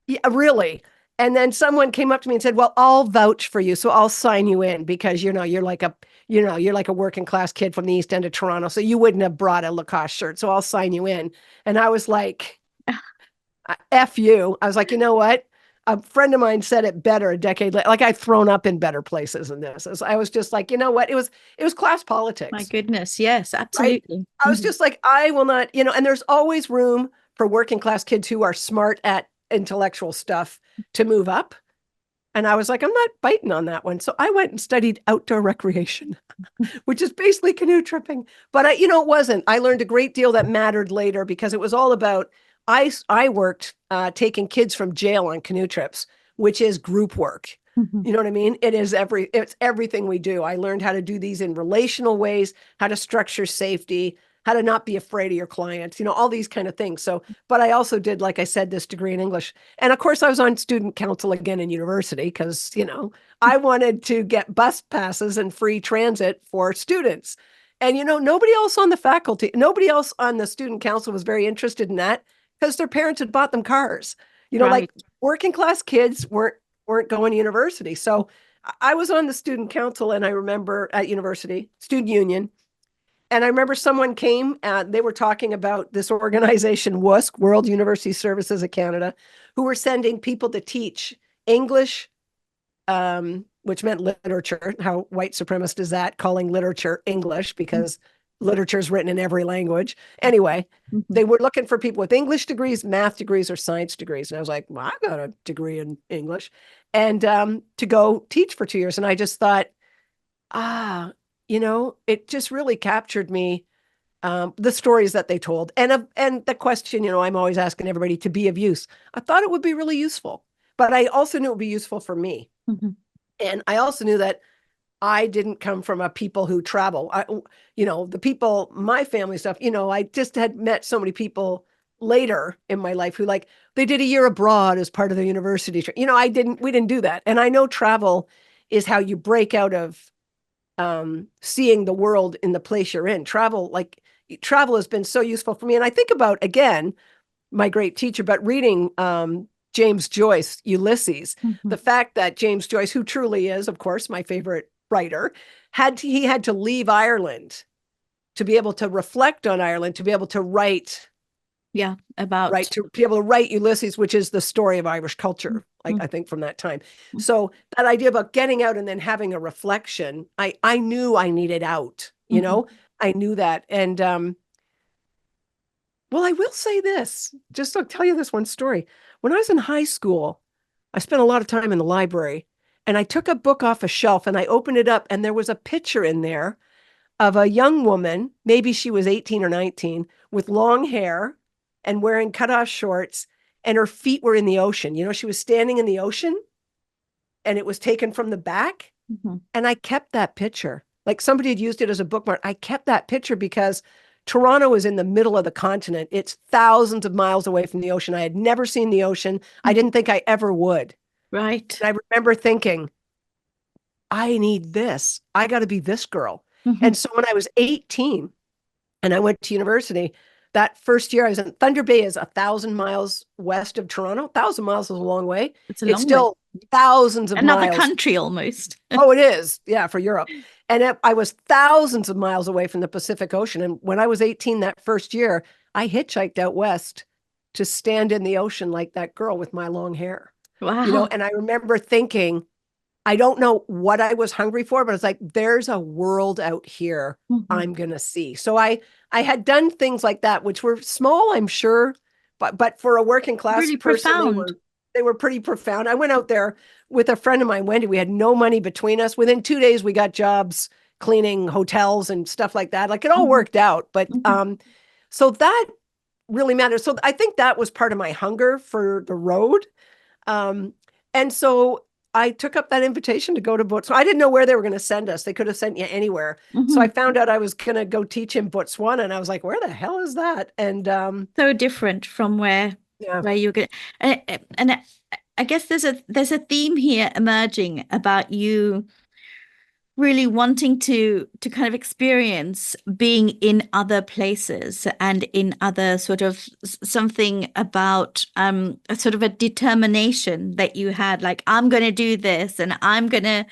Yeah, really. And then someone came up to me and said, well, I'll vouch for you. So I'll sign you in because, you're like a working class kid from the East End of Toronto. So you wouldn't have brought a Lacoste shirt. So I'll sign you in. And I was like, F you. I was like, you know what? A friend of mine said it better a decade later. Like I've thrown up in better places than this. I was just like, you know what? It was class politics. My goodness. Yes, Right? absolutely. I was just like, I will not, and there's always room for working class kids who are smart at intellectual stuff to move up. And I was like, I'm not biting on that one. So I went and studied outdoor recreation, which is basically canoe tripping. But it wasn't. I learned a great deal that mattered later because it was all about, I worked taking kids from jail on canoe trips, which is group work. You know what I mean? It's everything we do. I learned how to do these in relational ways, how to structure safety, how to not be afraid of your clients, all these kind of things. So, but I also did, like I said, this degree in English. And of course I was on student council again in university because, I wanted to get bus passes and free transit for students. And, nobody else on the faculty, nobody else on the student council was very interested in that because their parents had bought them cars, Right. like working class kids weren't going to university. So I was on the student council and I remember at university, student union, and I remember someone came and they were talking about this organization, WUSC, World University Services of Canada, who were sending people to teach English, which meant literature. How white supremacist is that, calling literature English because literature is written in every language. Anyway, they were looking for people with English degrees, math degrees, or science degrees. And I was like, well, I got a degree in English. And to go teach for 2 years. And I just thought, it just really captured me, the stories that they told. And the question, I'm always asking everybody to be of use. I thought it would be really useful, but I also knew it would be useful for me. And I also knew that I didn't come from a people who travel. The people, my family stuff, I just had met so many people later in my life who they did a year abroad as part of their university. We didn't do that. And I know travel is how you break out of seeing the world in the place you're in. Travel has been so useful for me. And I think about, again, my great teacher, but reading James Joyce, Ulysses, the fact that James Joyce, who truly is, of course, my favorite writer, he had to leave Ireland to be able to reflect on Ireland, to be able to write. Yeah, to be able to write Ulysses, which is the story of Irish culture, I think from that time. So that idea about getting out and then having a reflection, I knew I needed out, I knew that. And, well, I will say this, just to tell you this one story. When I was in high school, I spent a lot of time in the library and I took a book off a shelf and I opened it up and there was a picture in there of a young woman, maybe she was 18 or 19, with long hair and wearing cutoff shorts, and her feet were in the ocean. She was standing in the ocean and it was taken from the back. And I kept that picture. Like somebody had used it as a bookmark. I kept that picture because Toronto is in the middle of the continent. It's thousands of miles away from the ocean. I had never seen the ocean. I didn't think I ever would. Right. And I remember thinking, I need this. I got to be this girl. And so when I was 18 and I went to university, that first year I was in Thunder Bay is 1,000 miles west of Toronto. 1,000 miles is a long way. It's a long still way. Thousands of Another miles. country almost. Oh, it is. Yeah, for Europe. And I was thousands of miles away from the Pacific Ocean. And when I was 18 that first year, I hitchhiked out west to stand in the ocean like that girl with my long hair. Wow. And I remember thinking, I don't know what I was hungry for, but it's like, there's a world out here I'm going to see. So I had done things like that, which were small, I'm sure, but for a working class Really person, profound. they were pretty profound. I went out there with a friend of mine, Wendy. We had no money between us. Within 2 days, we got jobs cleaning hotels and stuff like that. Like it all worked out. But so that really mattered. So I think that was part of my hunger for the road. And so I took up that invitation to go to Botswana. I didn't know where they were going to send us. They could have sent you anywhere. So I found out I was going to go teach in Botswana, and I was like, where the hell is that? And So different from yeah. where you're going. And I guess there's a theme here emerging about you really wanting to kind of experience being in other places and in other sort of something about a sort of a determination that you had, like, I'm going to do this, and I'm going to,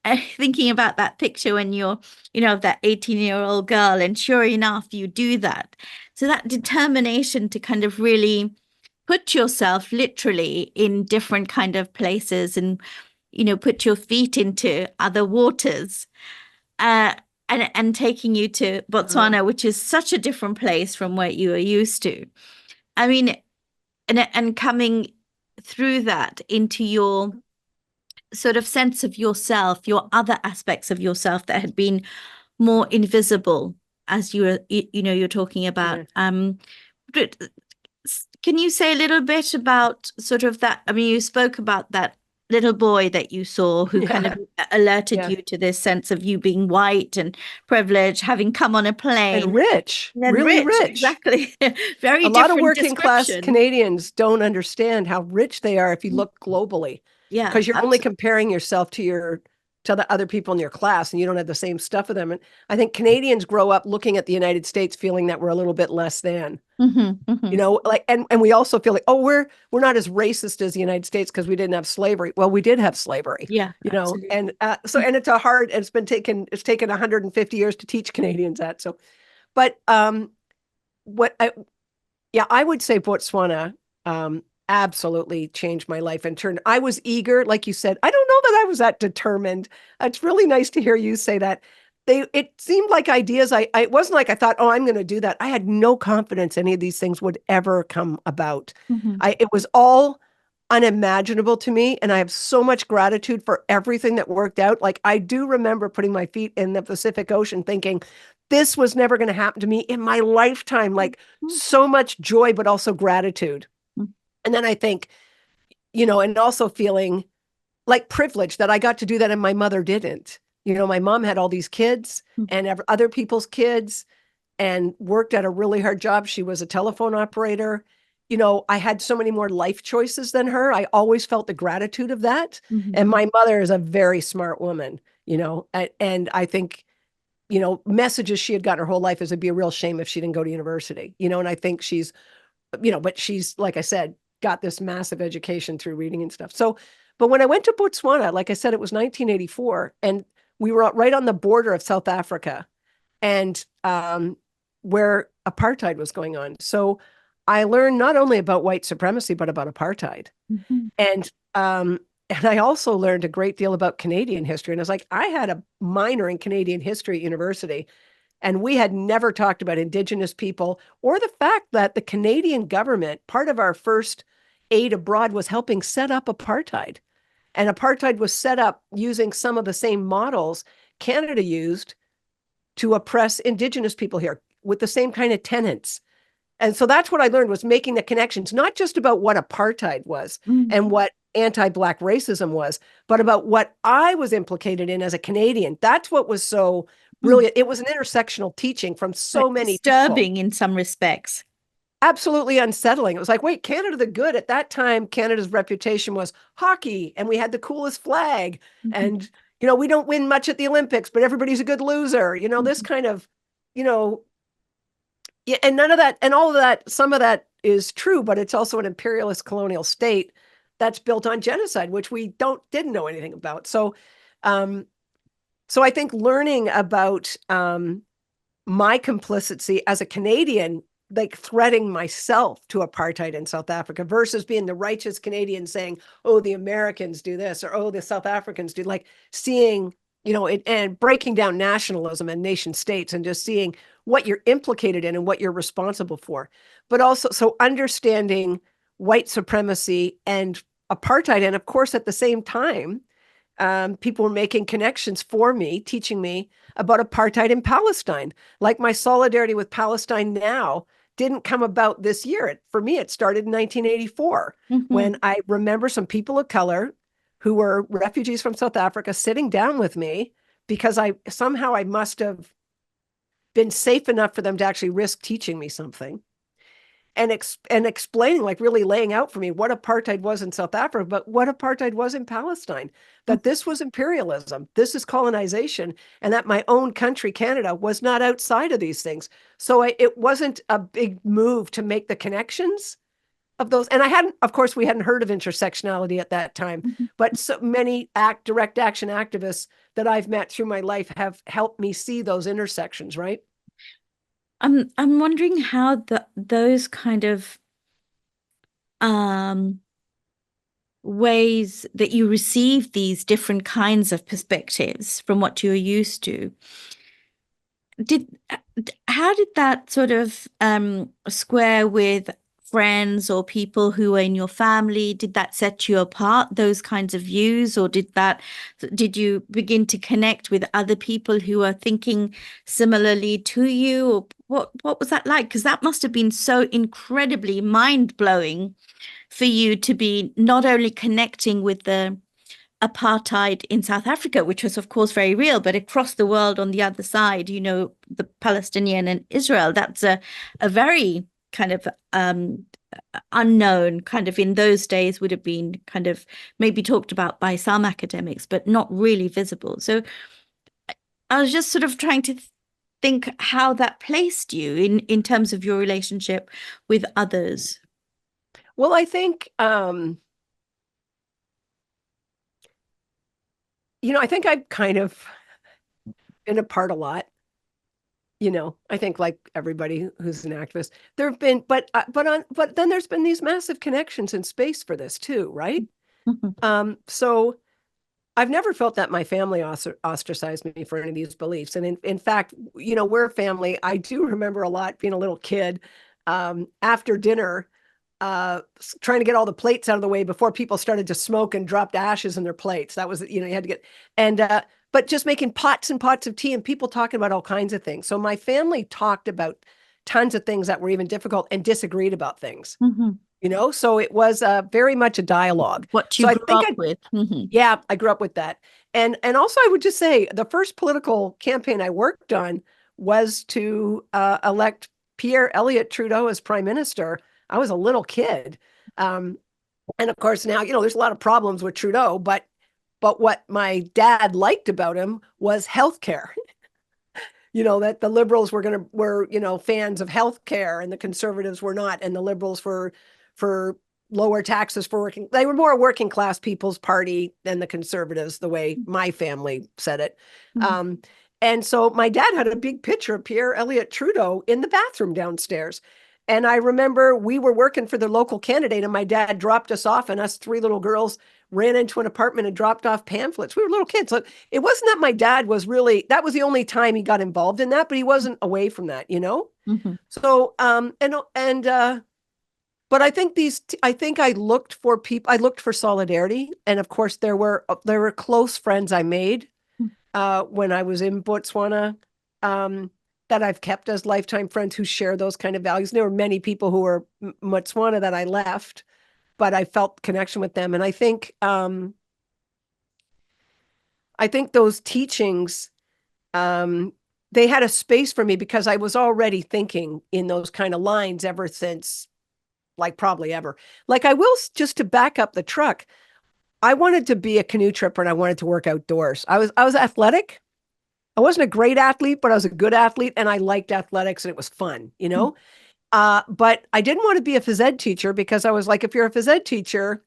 I'm thinking about that picture when you're, that 18-year-old girl, and sure enough, you do that. So that determination to kind of really put yourself literally in different kind of places, and put your feet into other waters, uh, and taking you to Botswana, which is such a different place from what you are used to. I mean, and coming through that into your sort of sense of yourself, your other aspects of yourself that had been more invisible, as you're talking about. But can you say a little bit about sort of that? I mean, you spoke about that little boy that you saw who kind of alerted you to this sense of you being white and privileged, having come on a plane. And rich, and really rich. Exactly. Very a different lot of working class description. Canadians don't understand how rich they are if you look globally. Yeah. Because you're only comparing yourself to the other people in your class, and you don't have the same stuff with them. And I think Canadians grow up looking at the United States feeling that we're a little bit less than. Like, and we also feel like, oh, we're not as racist as the United States because we didn't have slavery. Well, we did have slavery. Yeah, and and it's taken 150 years to teach Canadians that. So, but I would say Botswana absolutely changed my life and I was eager, like you said. I don't know that I was that determined. It's really nice to hear you say that. It seemed like ideas. It wasn't like I thought, oh, I'm going to do that. I had no confidence any of these things would ever come about. It was all unimaginable to me. And I have so much gratitude for everything that worked out. Like, I do remember putting my feet in the Pacific Ocean thinking, this was never going to happen to me in my lifetime. Like, so much joy, but also gratitude. And then I think, and also feeling like privilege that I got to do that and my mother didn't. My mom had all these kids and other people's kids and worked at a really hard job. She was a telephone operator. I had so many more life choices than her. I always felt the gratitude of that. And my mother is a very smart woman, and I think, messages she had gotten her whole life is it'd be a real shame if she didn't go to university, and I think she's, but she's, like I said, got this massive education through reading and stuff. So, but when I went to Botswana, like I said, it was 1984, and we were right on the border of South Africa, and where apartheid was going on. So I learned not only about white supremacy, but about apartheid. And I also learned a great deal about Canadian history. And I was like, I had a minor in Canadian history at university, and we had never talked about Indigenous people or the fact that the Canadian government, part of our first aid abroad, was helping set up apartheid. And apartheid was set up using some of the same models Canada used to oppress Indigenous people here, with the same kind of tenets. And so that's what I learned, was making the connections, not just about what apartheid was and what anti-Black racism was, but about what I was implicated in as a Canadian. That's what was so brilliant. It was an intersectional teaching from so many disturbing people. In some respects. Absolutely unsettling. It was like, wait, Canada the good. At that time, Canada's reputation was hockey, and we had the coolest flag. And, we don't win much at the Olympics, but everybody's a good loser. This kind of, yeah, and none of that, and all of that, some of that is true, but it's also an imperialist colonial state that's built on genocide, which we didn't know anything about. So, so I think learning about my complicity as a Canadian, like threading myself to apartheid in South Africa versus being the righteous Canadian saying, oh, the Americans do this, or, oh, the South Africans do, like seeing, it, and breaking down nationalism and nation states and just seeing what you're implicated in and what you're responsible for. But also, so understanding white supremacy and apartheid. And of course, at the same time, people were making connections for me, teaching me about apartheid in Palestine. Like, my solidarity with Palestine now didn't come about this year. For me, it started in 1984 when Mm-hmm. I remember some people of color who were refugees from South Africa sitting down with me because I must have been safe enough for them to actually risk teaching me something and explaining, like really laying out for me what apartheid was in South Africa, but what apartheid was in Palestine, that this was imperialism, this is colonization, and that my own country, Canada, was not outside of these things. So it wasn't a big move to make the connections of those. And of course, we hadn't heard of intersectionality at that time, Mm-hmm. but so many direct action activists that I've met through my life have helped me see those intersections, right? I'm wondering how those kind of um ways that you receive these different kinds of perspectives from what you're used to, did how did that sort of square with friends or people who were in your family? Did that set you apart, those kinds of views, or did you begin to connect with other people who are thinking similarly to you? Or what was that like? Because that must have been so incredibly mind-blowing for you to be not only connecting with the apartheid in South Africa, which was, of course, very real, but across the world on the other side, the Palestinian and Israel, that's a very kind of unknown, kind of in those days would have been kind of maybe talked about by some academics, but not really visible. So I was just sort of trying to think how that placed you in terms of your relationship with others. Well, I think, I think I've kind of been apart a lot. I think like everybody who's an activist, there have been, but then there's been these massive connections in space for this too, right? Mhm. So I've never felt that my family ostracized me for any of these beliefs. And in fact, we're a family. I do remember a lot being a little kid, after dinner, trying to get all the plates out of the way before people started to smoke and dropped ashes in their plates. That was, you had to get, but just making pots and pots of tea and people talking about all kinds of things. So my family talked about tons of things that were even difficult and disagreed about things, Mhm. so it was very much a dialogue. What you So I grew think up with. Mhm. yeah, I grew up with that. And also I would just say the first political campaign I worked on was to elect Pierre Elliott Trudeau as prime minister. I was a little kid. Um, and of course now, there's a lot of problems with Trudeau, but what my dad liked about him was healthcare. That the liberals were fans of healthcare and the conservatives were not, and the liberals for lower taxes for working. They were more a working class people's party than the conservatives, the way my family said it. Mhm. Um, and so my dad had a big picture of Pierre Elliott Trudeau in the bathroom downstairs. And I remember we were working for the local candidate, and my dad dropped us off, and us three little girls ran into an apartment and dropped off pamphlets. We were little kids. So it wasn't that my dad was really, that was the only time he got involved in that, but he wasn't away from that. Mhm. So, but I think I looked for people, I looked for solidarity. And of course there were close friends I made, when I was in Botswana, um, that I've kept as lifetime friends who share those kind of values. And there were many people who were Botswana that I left, but I felt connection with them. And I think those teachings, um, they had a space for me because I was already thinking in those kind of lines ever since, like probably ever. Like I will, just to back up the truck, I wanted to be a canoe tripper and I wanted to work outdoors. I was athletic. I wasn't a great athlete, but I was a good athlete and I liked athletics and it was fun. But I didn't want to be a phys ed teacher because I was like, if you're a phys ed teacher,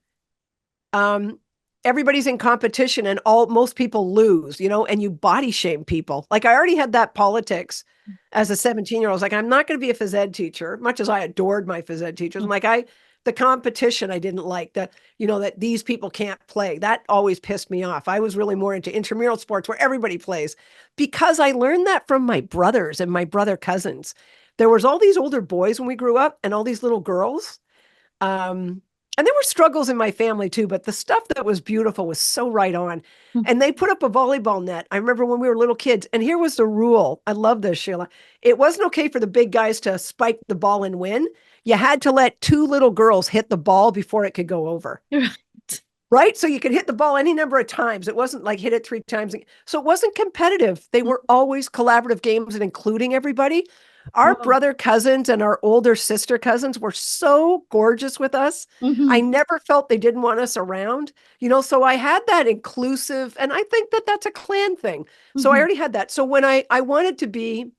um, everybody's in competition and most people lose, and you body shame people. Like I already had that politics as a 17-year-old. I was like, I'm not going to be a phys ed teacher, much as I adored my phys ed teachers. I'm like, the competition I didn't like, that, that these people can't play. That always pissed me off. I was really more into intramural sports where everybody plays, because I learned that from my brothers and my brother cousins. There was all these older boys when we grew up and all these little girls. Um, and there were struggles in my family too, but the stuff that was beautiful was so right on. Mhm. And they put up a volleyball net. I remember when we were little kids, and here was the rule. I love this, Sheila. It wasn't okay for the big guys to spike the ball and win. You had to let two little girls hit the ball before it could go over. Right. Right? So you could hit the ball any number of times. It wasn't like hit it 3 times. So it wasn't competitive. They were always collaborative games and including everybody. Our Wow. brother cousins and our older sister cousins were so gorgeous with us. I Hmm. never felt they didn't want us around, so I had that inclusive, and I think that that's a clan thing. So I Hmm. already had that. So when I wanted to be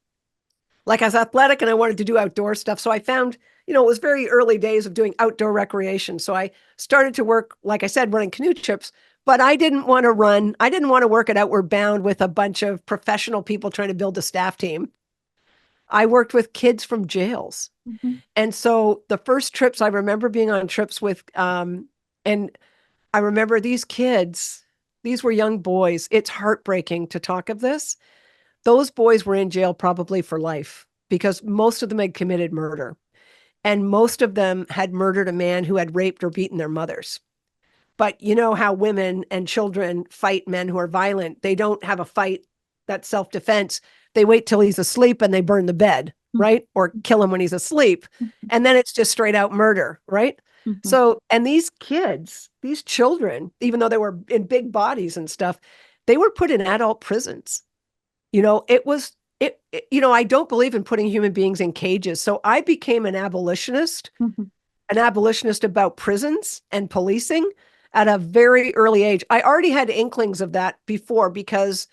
like I was athletic and I wanted to do outdoor stuff. So I found, it was very early days of doing outdoor recreation. So I started to work, like I said, running canoe trips, but I didn't want to run. I didn't want to work at Outward Bound with a bunch of professional people trying to build a staff team. I worked with kids from jails. Hmm. And so the first trips I remember being on trips with, and I remember these kids, these were young boys. It's heartbreaking to talk of this. Those boys were in jail probably for life because most of them had committed murder. And most of them had murdered a man who had raped or beaten their mothers. But you know how women and children fight men who are violent. They don't have a fight that's self-defense. They wait till he's asleep and they burn the bed, right? Or kill him when he's asleep. And then it's just straight out murder, right? Hmm. So, and these kids, these children, even though they were in big bodies and stuff, they were put in adult prisons. It was I don't believe in putting human beings in cages. So I became Hmm. an abolitionist about prisons and policing at a very early age. I already had inklings of that before because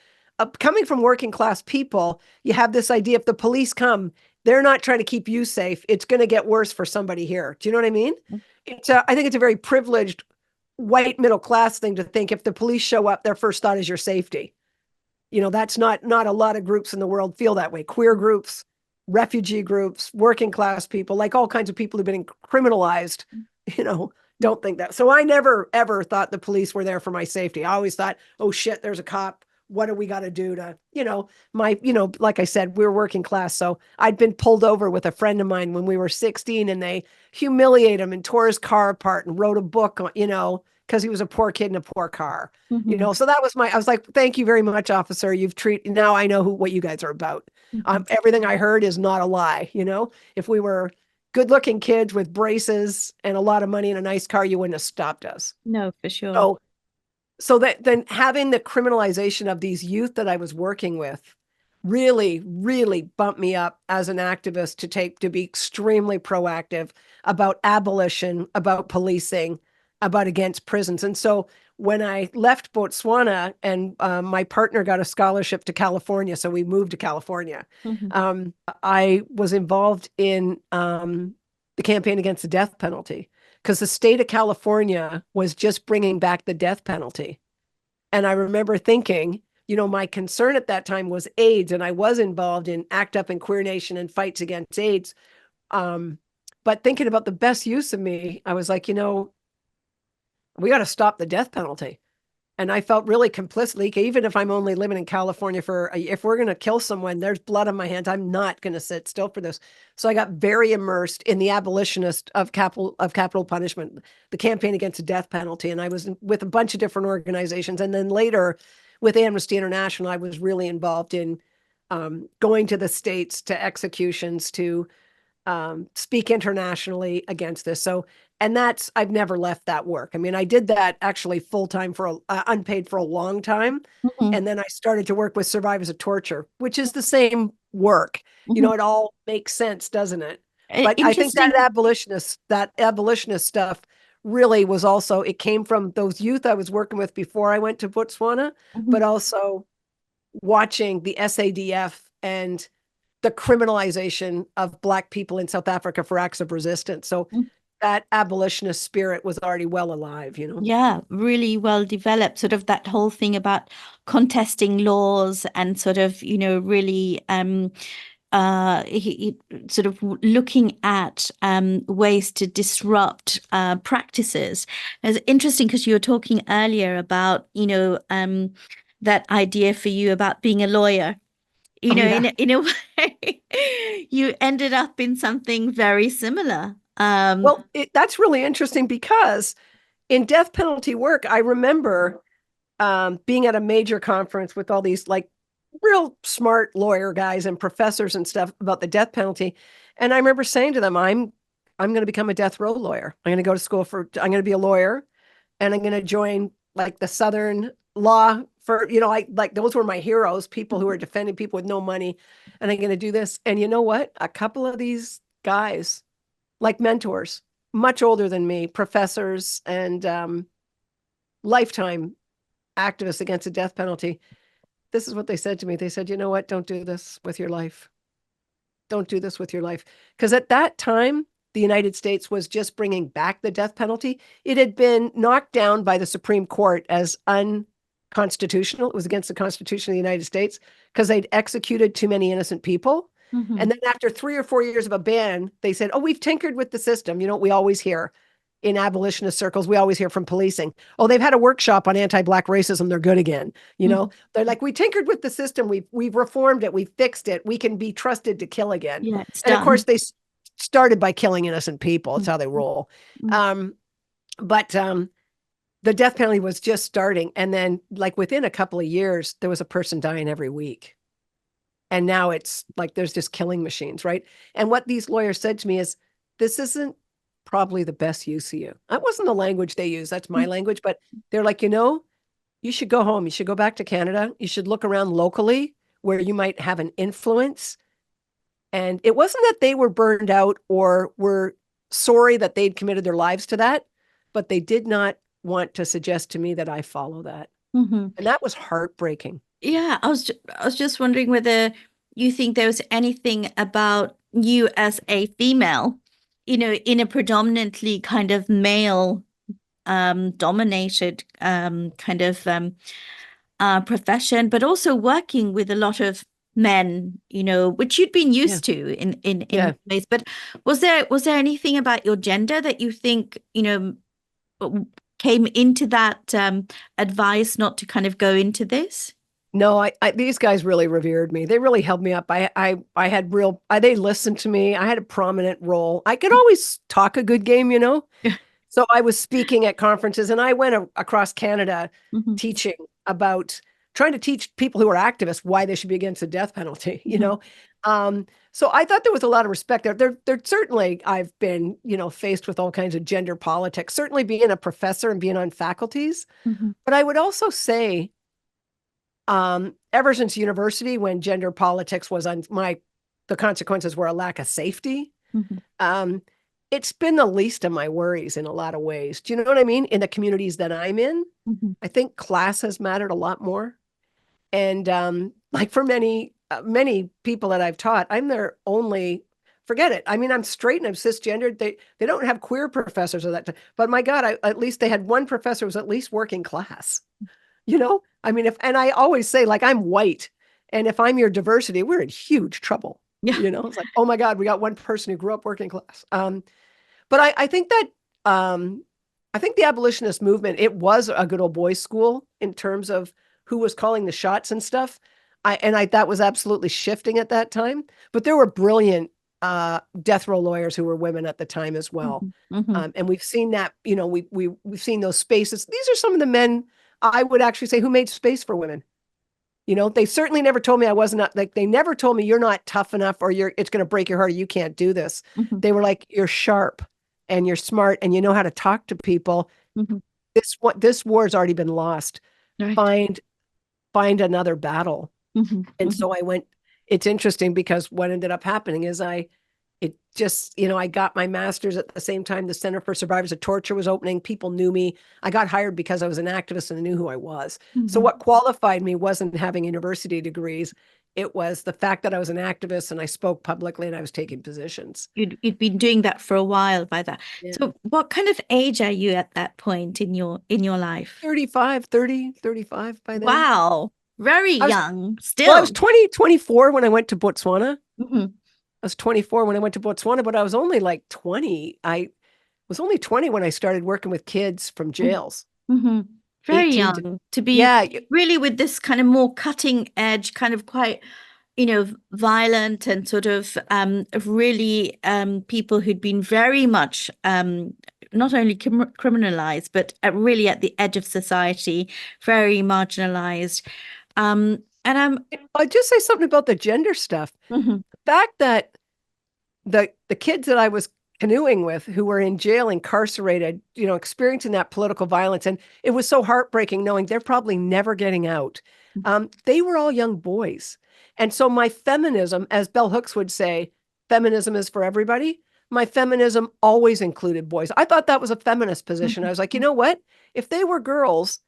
coming from working class people, you have this idea if the police come, they're not trying to keep you safe. It's going to get worse for somebody here. Do you know what I mean? I think it's a very privileged white middle class thing to think if the police show up, their first thought is your safety. That's not a lot of groups in the world feel that way. Queer groups, refugee groups, working class people, like all kinds of people who've been criminalized, you know, don't think that. So I never ever thought the police were there for my safety. I always thought, oh shit, there's a cop. What do we got to do to, like I said, we were working class. So I'd been pulled over with a friend of mine when we were 16 and they humiliated him and tore his car apart and wrote a book on, because he was a poor kid in a poor car. Hmm. So that was I was like, thank you very much, officer. Now I know what you guys are about. Hmm. Everything I heard is not a lie. If we were good looking kids with braces and a lot of money in a nice car, you wouldn't have stopped us. No, for sure. So, that then having the criminalization of these youth that I was working with really, really bumped me up as an activist to be extremely proactive about abolition, about policing, about against prisons. And so when I left Botswana and my partner got a scholarship to California, so we moved to California, Hmm. I was involved in the campaign against the death penalty because the state of California was just bringing back the death penalty. And I remember thinking, my concern at that time was AIDS, and I was involved in ACT UP and Queer Nation and fights against AIDS. But thinking about the best use of me, I was like, we got to stop the death penalty. And I felt really complicit, like, even if I'm only living in California if we're going to kill someone, there's blood on my hands. I'm not going to sit still for this. So I got very immersed in the abolitionist of capital punishment, the campaign against the death penalty. And I was with a bunch of different organizations. And then later with Amnesty International, I was really involved in going to the States to executions to speak internationally against this. So, and I've never left that work. I mean, I did that actually full time unpaid for a long time. Hmm. And then I started to work with survivors of torture, which is the same work. Hmm. It all makes sense, doesn't it? But I think Interesting. that abolitionist stuff really was also, it came from those youth I was working with before I went to Botswana, Mhm. but also watching the SADF and the criminalization of Black people in South Africa for acts of resistance. So that abolitionist spirit was already well alive. Yeah, really well developed. Sort of that whole thing about contesting laws and sort of, really sort of looking at ways to disrupt practices. It's interesting because you were talking earlier about, that idea for you about being a lawyer. Oh, In yeah. in a way, you ended up in something very similar. Well, that's really interesting because in death penalty work, I remember being at a major conference with all these like real smart lawyer guys and professors and stuff about the death penalty. And I remember saying to them, I'm going to become a death row lawyer. I'm going to go to school I'm going to be a lawyer, and I'm going to join like the Southern law for, I like those were my heroes, people who are defending people with no money. And I'm going to do this. And you know what? A couple of these guys, like mentors, much older than me, professors and lifetime activists against the death penalty. This is what they said to me. They said, you know what? Don't do this with your life. Don't do this with your life. Because at that time, the United States was just bringing back the death penalty. It had been knocked down by the Supreme Court as unconstitutional. It was against the Constitution of the United States because they'd executed too many innocent people. Mm-hmm. And then after 3 or 4 years of a ban, they said, oh, we've tinkered with the system. You know what we always hear in abolitionist circles, we always hear from policing. Oh, they've had a workshop on anti-Black racism. They're good again. They're like, we tinkered with the system. We've reformed it. We've fixed it. We can be trusted to kill again. Yeah, it's and done. Of course, they started by killing innocent people. It's how they roll. But the death penalty was just starting. And then like within a couple of years, there was a person dying every week. And now it's like, there's just killing machines, right? And what these lawyers said to me is, this isn't probably the best use of you. That wasn't the language they use. That's my language. But they're like, you should go home. You should go back to Canada. You should look around locally where you might have an influence. And it wasn't that they were burned out or were sorry that they'd committed their lives to that, but they did not want to suggest to me that I follow that. And that was heartbreaking. Yeah, I was just wondering whether you think there was anything about you as a female, in a predominantly kind of male dominated kind of profession, but also working with a lot of men, which you'd been used to in ways. But was there anything about your gender that you think, came into that advice not to kind of go into this? No, these guys really revered me. They really held me up. I had they listened to me. I had a prominent role. I could always talk a good game, So I was speaking at conferences, and I went across Canada teaching about trying to teach people who are activists why they should be against the death penalty, So I thought there was a lot of respect there. There certainly, I've been, faced with all kinds of gender politics, certainly being a professor and being on faculties. But I would also say, ever since university, when gender politics was on the consequences were a lack of safety. It's been the least of my worries in a lot of ways. Do you know what I mean? In the communities that I'm in, I think class has mattered a lot more. And like for many people that I've taught, I'm their only, forget it. I mean, I'm straight and I'm cisgendered. They don't have queer professors of that time. But my God, at least they had one professor who was at least working class. I mean, and I always say, like, I'm white. And if I'm your diversity, we're in huge trouble. Yeah. It's like, oh my God, we got one person who grew up working class. But I think that I think the abolitionist movement, it was a good old boys school in terms of who was calling the shots and stuff. That was absolutely shifting at that time. But there were brilliant death row lawyers who were women at the time as well. And we've seen that, we've seen those spaces. These are some of the men I would actually say who made space for women. They certainly never told me I wasn't, like, they never told me you're not tough enough or it's going to break your heart or you can't do this. They were like, you're sharp and you're smart and you know how to talk to people. This war's already been lost. Right. Find another battle. And so it's interesting because what ended up happening is I got my master's at the same time the Center for Survivors of Torture was opening. People knew me. I got hired because I was an activist and they knew who I was. So what qualified me wasn't having university degrees. It was the fact that I was an activist and I spoke publicly and I was taking positions. You'd been doing that for a while by that. Yeah. So what kind of age are you at that point in your life? 35 by then. Wow. Very young still. Well, I was 24 when I went to Botswana. I was 24 when I went to Botswana, but I was only like 20. I was only 20 when I started working with kids from jails. Very young to be really with this kind of more cutting edge, kind of quite violent and sort of really people who'd been very much not only criminalized, but really at the edge of society, very marginalized. And I'll just say something about the gender stuff. mhm, The fact that the kids that I was canoeing with who were in jail, incarcerated, experiencing that political violence, and it was so heartbreaking knowing they're probably never getting out. They were all young boys. And so my feminism, as Bell Hooks would say, feminism is for everybody. My feminism always included boys. I thought that was a feminist position. I was like, you know what? If they were girls,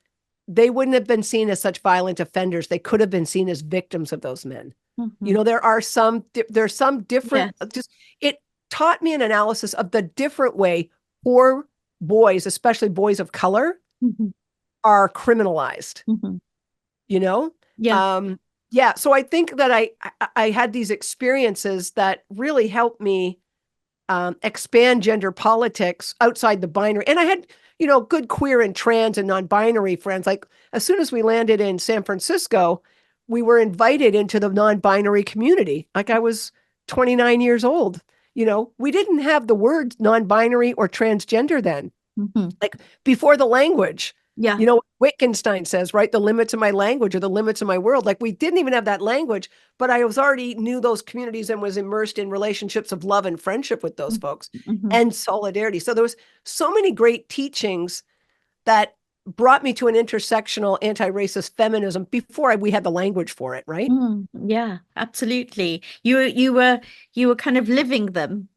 they wouldn't have been seen as such violent offenders. They could have been seen as victims of those men. mhm, There's some different, yes, it taught me an analysis of the different way poor boys, especially boys of color, mhm, are criminalized, mhm, you know? yeah, Um, yeah. So I think that I had these experiences that really helped me expand gender politics outside the binary. And I had, good queer and trans and non-binary friends. Like as soon as we landed in San Francisco, we were invited into the non-binary community. Like I was 29 years old. We didn't have the words non-binary or transgender then. mhm, Like before the language. yeah, Wittgenstein says, right? The limits of my language are the limits of my world. Like we didn't even have that language, but I was already knew those communities and was immersed in relationships of love and friendship with those folks mhm, and solidarity. So there was so many great teachings that brought me to an intersectional anti-racist feminism before we had the language for it, right? yeah, absolutely. You were kind of living them,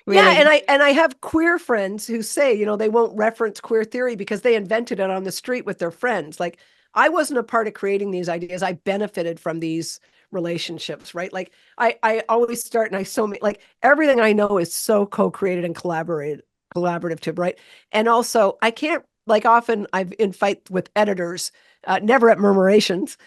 Yeah, really. and I have queer friends who say, they won't reference queer theory because they invented it on the street with their friends. Like I wasn't a part of creating these ideas. I benefited from these relationships, right? Like I always start and like everything I know is so co-created and collaborative, right? And also I can't like often I've in fight with editors, never at Murmurations,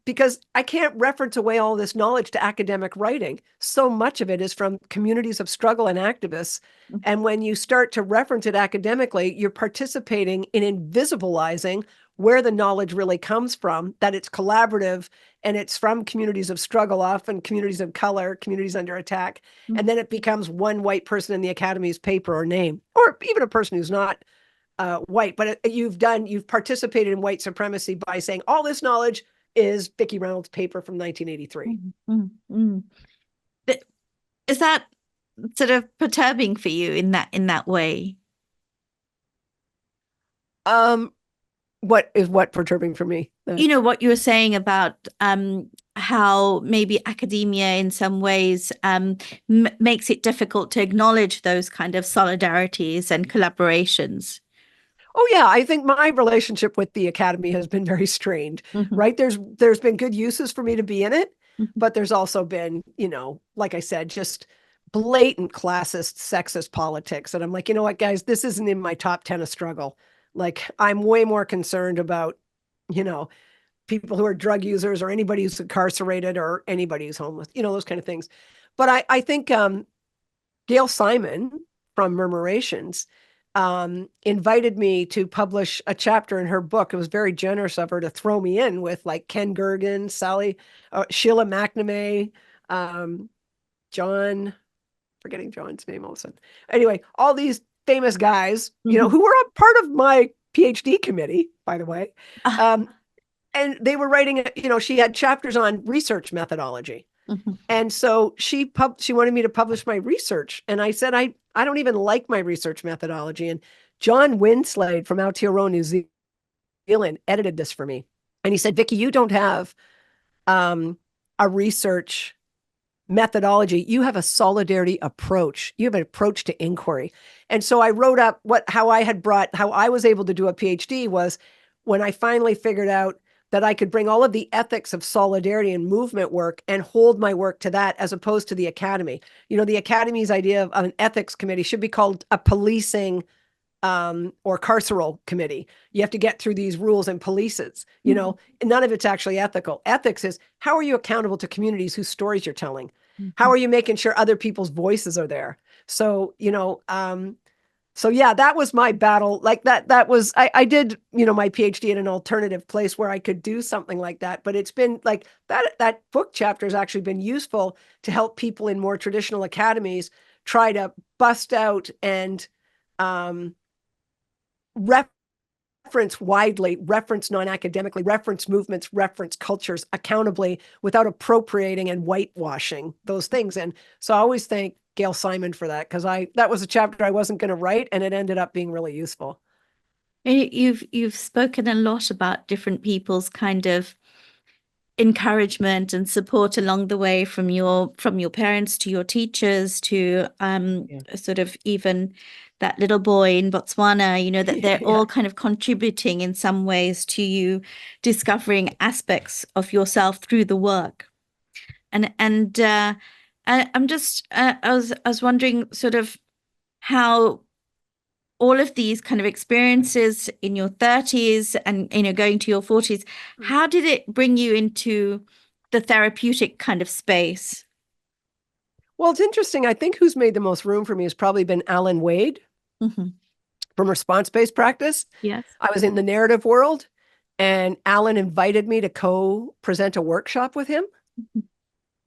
because I can't reference away all this knowledge to academic writing. So much of it is from communities of struggle and activists. And when you start to reference it academically, you're participating in invisibilizing where the knowledge really comes from, that it's collaborative and it's from communities of struggle, often communities of color, communities under attack. And then it becomes one white person in the academy's paper or name, or even a person who's not white, but you've participated in white supremacy by saying all this knowledge is Vikki Reynolds' paper from 1983. Mm. Is that sort of perturbing for you in that way? Um, what perturbing for me? What you were saying about how maybe academia in some ways makes it difficult to acknowledge those kind of solidarities and collaborations. Oh yeah, I think my relationship with the academy has been very strained, Mhm, right? There's been good uses for me to be in it, mhm, but there's also been, like I said, just blatant classist, sexist politics. And I'm like, you know what, guys, this isn't in my top 10 of struggle. Like I'm way more concerned about, you know, people who are drug users or anybody who's incarcerated or anybody who's homeless, those kind of things. But I think Gail Simon from Murmurations invited me to publish a chapter in her book. It was very generous of her to throw me in with like Ken Gergen, Sheila McNamee, John, forgetting John's name all of a sudden. Anyway, all these famous guys, mhm. who were a part of my PhD committee, by the way. Ah, Um, and they were writing, she had chapters on research methodology. mhm, And so she wanted me to publish my research. And I said, I don't even like my research methodology. And John Winslade from Aotearoa, New Zealand, edited this for me. And he said, Vikki, you don't have a research methodology. You have a solidarity approach. You have an approach to inquiry. And so I wrote up how I was able to do a PhD was when I finally figured out that I could bring all of the ethics of solidarity and movement work and hold my work to that as opposed to the academy. The academy's idea of an ethics committee should be called a policing or carceral committee. You have to get through these rules and polices, mhm, none of it's actually ethical. Ethics is how are you accountable to communities whose stories you're telling? How mhm, are you making sure other people's voices are there? So, So yeah, that was my battle. Like that was I did, my PhD in an alternative place where I could do something like that. But it's been like that book chapter has actually been useful to help people in more traditional academies try to bust out and um, reference widely, reference non-academically, reference movements, reference cultures accountably without appropriating and whitewashing those things. And so I always thank Gail Simon for that, because that was a chapter I wasn't going to write, and it ended up being really useful. You've spoken a lot about different people's kind of encouragement and support along the way, from your parents to your teachers to sort of even that little boy in Botswana, that they're Yeah. all kind of contributing in some ways to you discovering aspects of yourself through the work. I'm just I was wondering sort of how all of these kind of experiences in your 30s and going to your 40s, how did it bring you into the therapeutic kind of space? Well, it's interesting. I think who's made the most room for me has probably been Alan Wade Mm-hmm. from response-based practice. Yes. I was in the narrative world, and Alan invited me to co-present a workshop with him,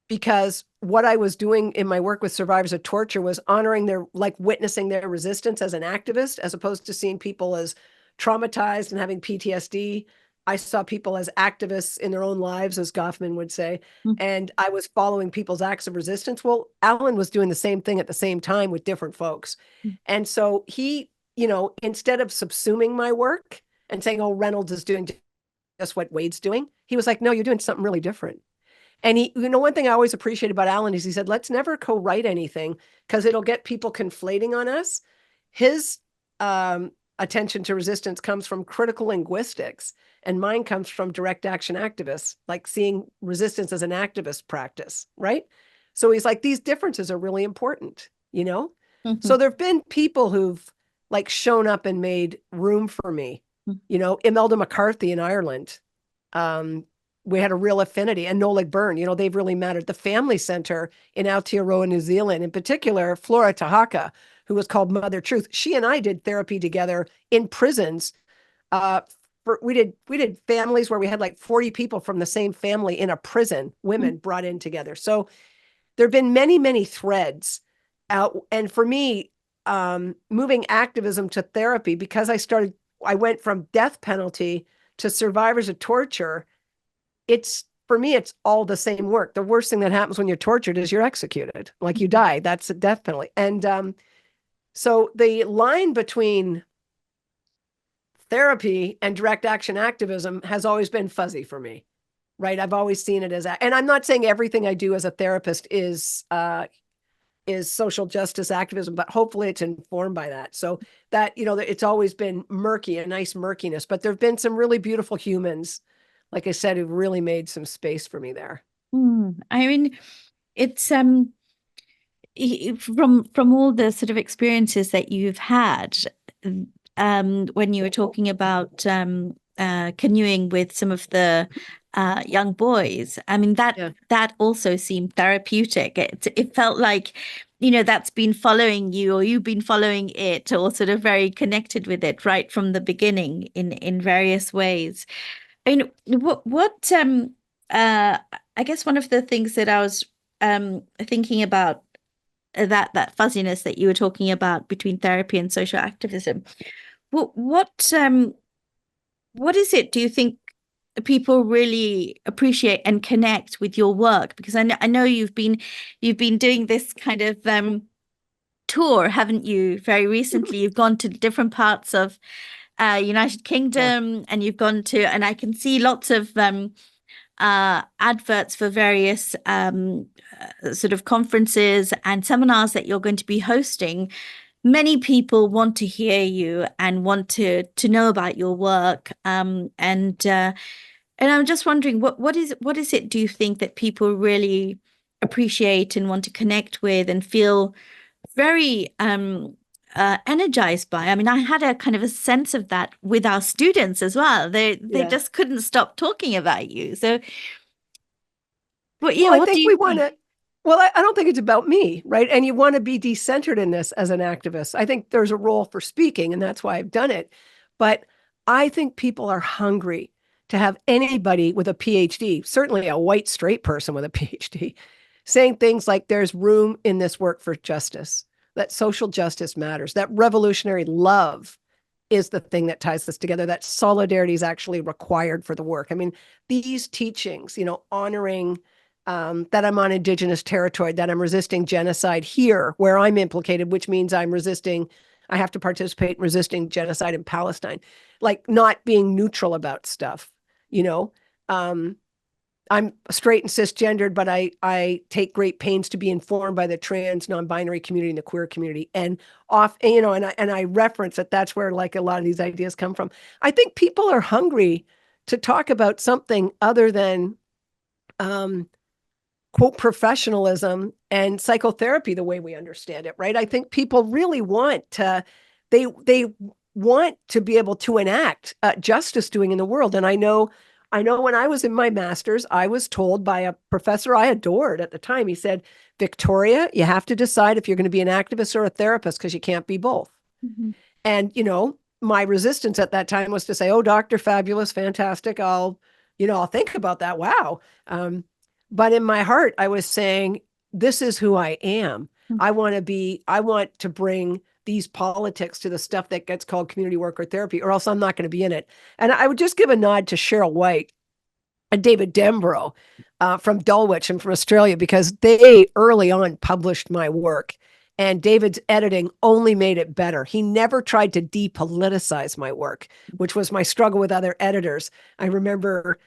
because what I was doing in my work with survivors of torture was honoring witnessing their resistance as an activist, as opposed to seeing people as traumatized and having PTSD. I saw people as activists in their own lives, as Goffman would say, and I was following people's acts of resistance. Well, Alan was doing the same thing at the same time with different folks. And so he, instead of subsuming my work and saying, oh, Reynolds is doing just what Wade's doing, he was like, no, you're doing something really different. And he, one thing I always appreciated about Alan is he said, let's never co-write anything, because it'll get people conflating on us. His attention to resistance comes from critical linguistics, and mine comes from direct action activists, like seeing resistance as an activist practice, right? So he's like, these differences are really important, Mm-hmm. So there've been people who've like shown up and made room for me, Imelda McCarthy in Ireland. We had a real affinity, and Nolig Byrne, they've really mattered. The Family Center in Aotearoa, New Zealand, in particular, Flora Tahaka, who was called Mother Truth. She and I did therapy together in prisons. We did families where we had like 40 people from the same family in a prison, women brought in together. So there have been many, many threads out. And for me, moving activism to therapy, because I went from death penalty to survivors of torture. For me, it's all the same work. The worst thing that happens when you're tortured is you're executed, like you die. That's a death penalty. And so the line between therapy and direct action activism has always been fuzzy for me, right? I've always seen it as, and I'm not saying everything I do as a therapist is social justice activism, but hopefully it's informed by that. So that, it's always been murky, a nice murkiness, but there've been some really beautiful humans, like I said, who've really made some space for me there. I mean, it's from all the sort of experiences that you've had, when you were talking about canoeing with some of the young boys, I mean that also seemed therapeutic. It felt like, that's been following you, or you've been following it, or sort of very connected with it right from the beginning in various ways. I mean, what I guess one of the things that I was thinking about, that fuzziness that you were talking about between therapy and social activism. What is it, do you think, people really appreciate and connect with your work? Because I know you've been doing this kind of tour, haven't you? Very recently, you've gone to different parts of United Kingdom, and you've gone to, and I can see lots of adverts for various sort of conferences and seminars that you're going to be hosting. Many people want to hear you and want to know about your work, and I'm just wondering, what is it, do you think, that people really appreciate and want to connect with and feel very energized by? I mean, I had a kind of a sense of that with our students as well. They just couldn't stop talking about you. So, I think we want to. Well, I don't think it's about me, right? And you want to be decentered in this as an activist. I think there's a role for speaking, and that's why I've done it. But I think people are hungry to have anybody with a PhD, certainly a white straight person with a PhD, saying things like there's room in this work for justice, that social justice matters, that revolutionary love is the thing that ties us together, that solidarity is actually required for the work. I mean, these teachings, honoring that I'm on Indigenous territory, that I'm resisting genocide here where I'm implicated, which means I have to participate in resisting genocide in Palestine, like not being neutral about stuff, you know. I'm straight and cisgendered, but I take great pains to be informed by the trans, non-binary community and the queer community, and I reference that that's where like a lot of these ideas come from. I think people are hungry to talk about something other than quote professionalism and psychotherapy the way we understand it, right? I think people really want to, they want to be able to enact justice doing in the world. And I know when I was in my master's, I was told by a professor I adored at the time, he said, Victoria, you have to decide if you're going to be an activist or a therapist because you can't be both. Mm-hmm. And, my resistance at that time was to say, oh, Dr. Fabulous, fantastic. I'll think about that. Wow. But in my heart, I was saying, this is who I am. Mm-hmm. I want to bring these politics to the stuff that gets called community work or therapy, or else I'm not going to be in it. And I would just give a nod to Cheryl White and David Dembrow from Dulwich and from Australia, because they early on published my work. And David's editing only made it better. He never tried to depoliticize my work, which was my struggle with other editors. I remember,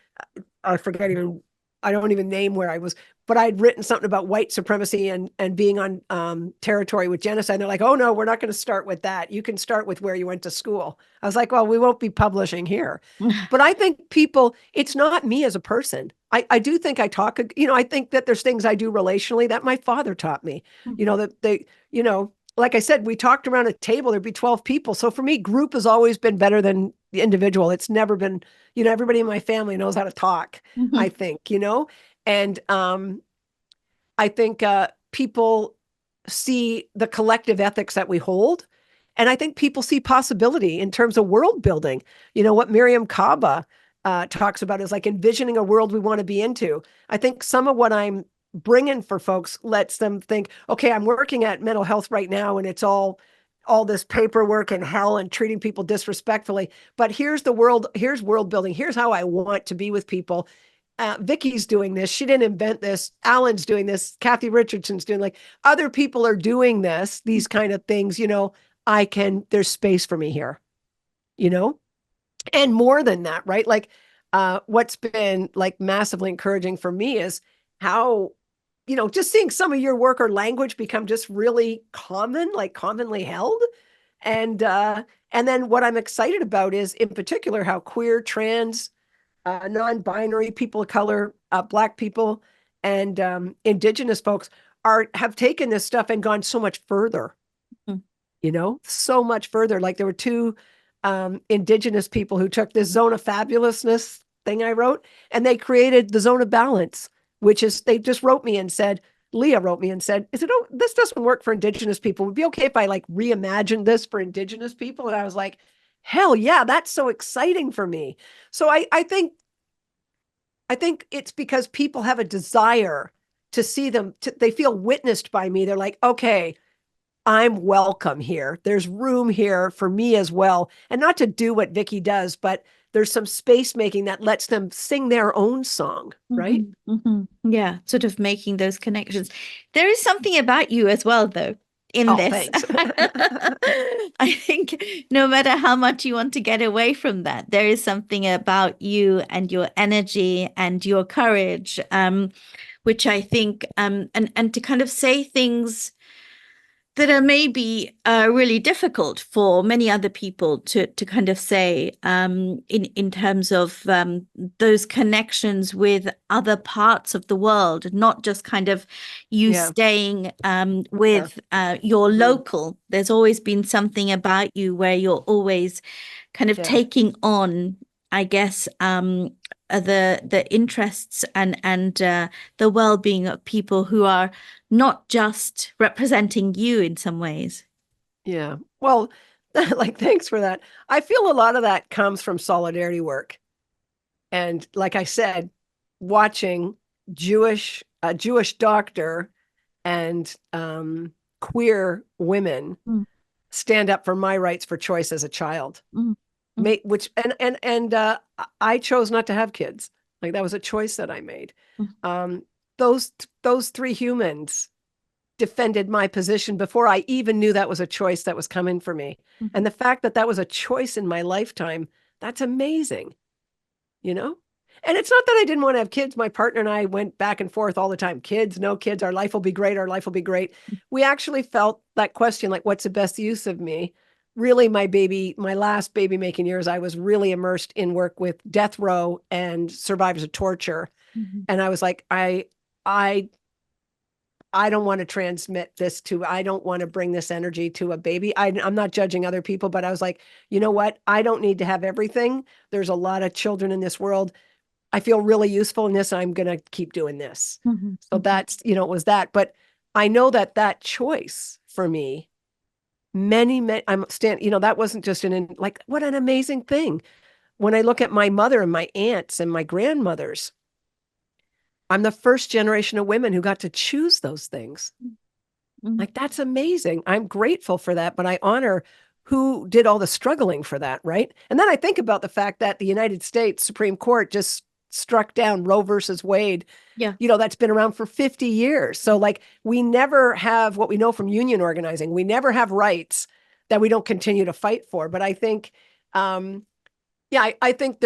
I don't even name where I was, but I'd written something about white supremacy and being on territory with genocide. And they're like, oh no, we're not going to start with that. You can start with where you went to school. I was like, well, we won't be publishing here. But I think it's not me as a person. I do think I talk, I think that there's things I do relationally that my father taught me, like I said, we talked around a table, there'd be 12 people. So for me, group has always been better than the individual. It's never been, everybody in my family knows how to talk, mm-hmm. I think, and I think people see the collective ethics that we hold. And I think people see possibility in terms of world building. What Miriam Kaba talks about is like envisioning a world we want to be into. I think some of what I'm bringing for folks lets them think, okay, I'm working at mental health right now, and it's all this paperwork and hell and treating people disrespectfully. But here's world building. Here's how I want to be with people. Vikki's doing this. She didn't invent this. Alan's doing this. Kathy Richardson's doing, like, other people are doing this, these kind of things, there's space for me here, and more than that, right? Like, what's been like massively encouraging for me is how, just seeing some of your work or language become just really common, like commonly held. And then what I'm excited about is in particular how queer, trans, non-binary, people of color, Black people, and Indigenous folks have taken this stuff and gone so much further, so much further. Like there were two Indigenous people who took this zone of fabulousness thing I wrote, and they created the zone of balance, which is, they just Leah wrote me and said, this doesn't work for Indigenous people. Would it be okay if I like reimagined this for Indigenous people? And I was like, hell yeah, that's so exciting for me. So I think it's because people have a desire to see them, they feel witnessed by me. They're like, okay, I'm welcome here. There's room here for me as well. And not to do what Vikki does, but there's some space making that lets them sing their own song, right? Mm-hmm, mm-hmm. Yeah, sort of making those connections. There is something about you as well, though, in this. I think no matter how much you want to get away from that, there is something about you and your energy and your courage, which I think, and to kind of say things that are maybe really difficult for many other people to kind of say, in terms of those connections with other parts of the world, not just kind of you staying with your local. There's always been something about you where you're always kind of taking on I guess, the interests and the well-being of people who are not just representing you in some ways. Yeah. Well, like, thanks for that. I feel a lot of that comes from solidarity work. And like I said, watching a Jewish doctor and queer women Mm, stand up for my rights for choice as a child. mm, mm, Which and I chose not to have kids. Like, that was a choice that I made. mm, Um, those three humans defended my position before I even knew that was a choice that was coming for me. mm, And the fact that that was a choice in my lifetime, that's amazing, you know? And it's not that I didn't want to have kids. My partner and I went back and forth all the time. Kids, no kids, our life will be great. Our life will be great. We actually felt that question, like, what's the best use of me? Really, my last baby making years, I was really immersed in work with death row and survivors of torture. mm, And I was like, I I don't want to transmit this to, I don't want to bring this energy to a baby. I'm not judging other people, but I was like, you know what? I don't need to have everything. There's a lot of children in this world. I feel really useful in this. I'm going to keep doing this. mm, So mm. that's, it was that. But I know that that choice for me, that wasn't just like, what an amazing thing. When I look at my mother and my aunts and my grandmothers, I'm the first generation of women who got to choose those things. Mm. Like, that's amazing. I'm grateful for that, but I honor who did all the struggling for that, right? And then I think about the fact that the United States Supreme Court just struck down Roe versus Wade. Yeah. That's been around for 50 years. So, like, we never have what we know from union organizing. We never have rights that we don't continue to fight for. But I think, I think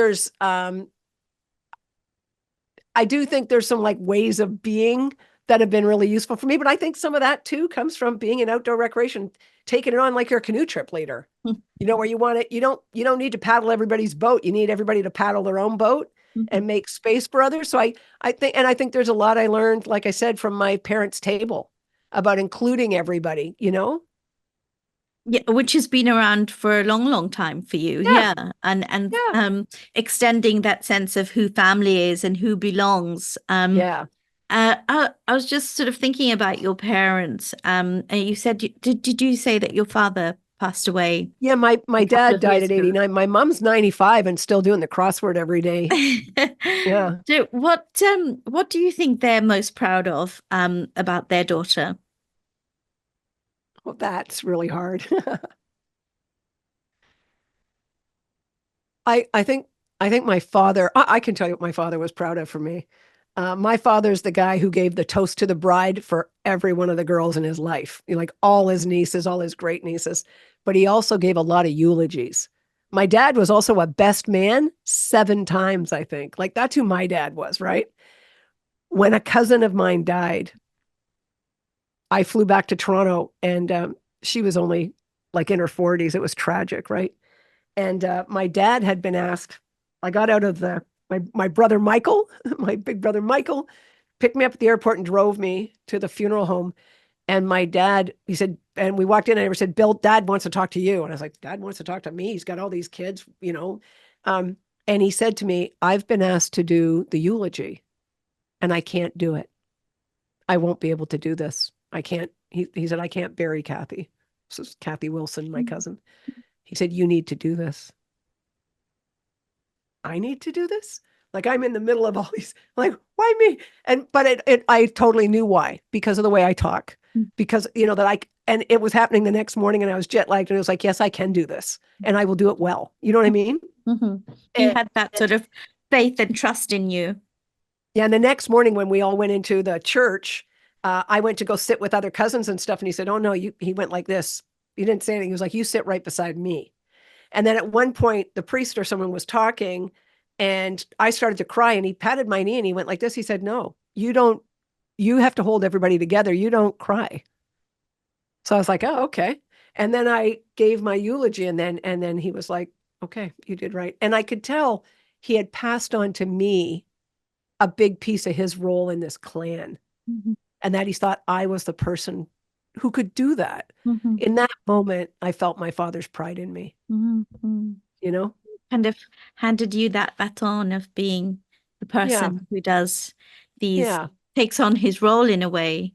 I do think there's some, like, ways of being that have been really useful for me. But I think some of that too comes from being in outdoor recreation, taking it on like you're a canoe trip leader, Mm, where you want it. You don't need to paddle everybody's boat. You need everybody to paddle their own boat mhm. and make space for others. So I think there's a lot I learned, like I said, from my parents' table about including everybody, Yeah, which has been around for a long, long time for you. Yeah. Yeah. And Yeah. extending that sense of who family is and who belongs. Yeah. I was just sort of thinking about your parents. And you said did you say that your father passed away Yeah. My a couple dad of died years at ago? 89. My mom's 95 and still doing the crossword every day. Yeah. So what do you think they're most proud of about their daughter? Well, that's really hard. I think my father, I can tell you what my father was proud of for me. My father's the guy who gave the toast to the bride for every one of the girls in his life, like all his nieces, all his great nieces. But he also gave a lot of eulogies. My dad was also a best man 7 times, I think. Like, that's who my dad was, right? When a cousin of mine died, I flew back to Toronto, and she was only like in her 40s. It was tragic, right? And my dad had been asked. I got out of my brother Michael, my big brother Michael, picked me up at the airport and drove me to the funeral home. And my dad, he said, and we walked in and I never said, Bill, Dad wants to talk to you. And I was like, Dad wants to talk to me. He's got all these kids. And he said to me, I've been asked to do the eulogy and I can't do it. I won't be able to do this. I can't. He said, I can't bury Kathy. This is Kathy Wilson, my cousin. He said, you need to do this. I need to do this? Like, I'm in the middle of all these, like, why me? But I totally knew why, because of the way I talk, because, and it was happening the next morning and I was jet lagged and it was like, yes, I can do this and I will do it well. You know what I mean? Mm-hmm. He And, had that sort of faith and trust in you. yeah. And the next morning when we all went into the church, I went to go sit with other cousins and stuff. And he said, oh no, he went like this. He didn't say anything. He was like, you sit right beside me. And then at one point, the priest or someone was talking and I started to cry and he patted my knee and he went like this. He said, no, you have to hold everybody together. You don't cry. So I was like, oh, okay. And then I gave my eulogy and then he was like, okay, you did right. And I could tell he had passed on to me a big piece of his role in this clan Mm-hmm. and that he thought I was the person who could do that. Mm-hmm. In that moment, I felt my father's pride in me, Mm-hmm. you know? kind of handed you that baton of being the Yeah. person who does these, Yeah. takes on his role in a way.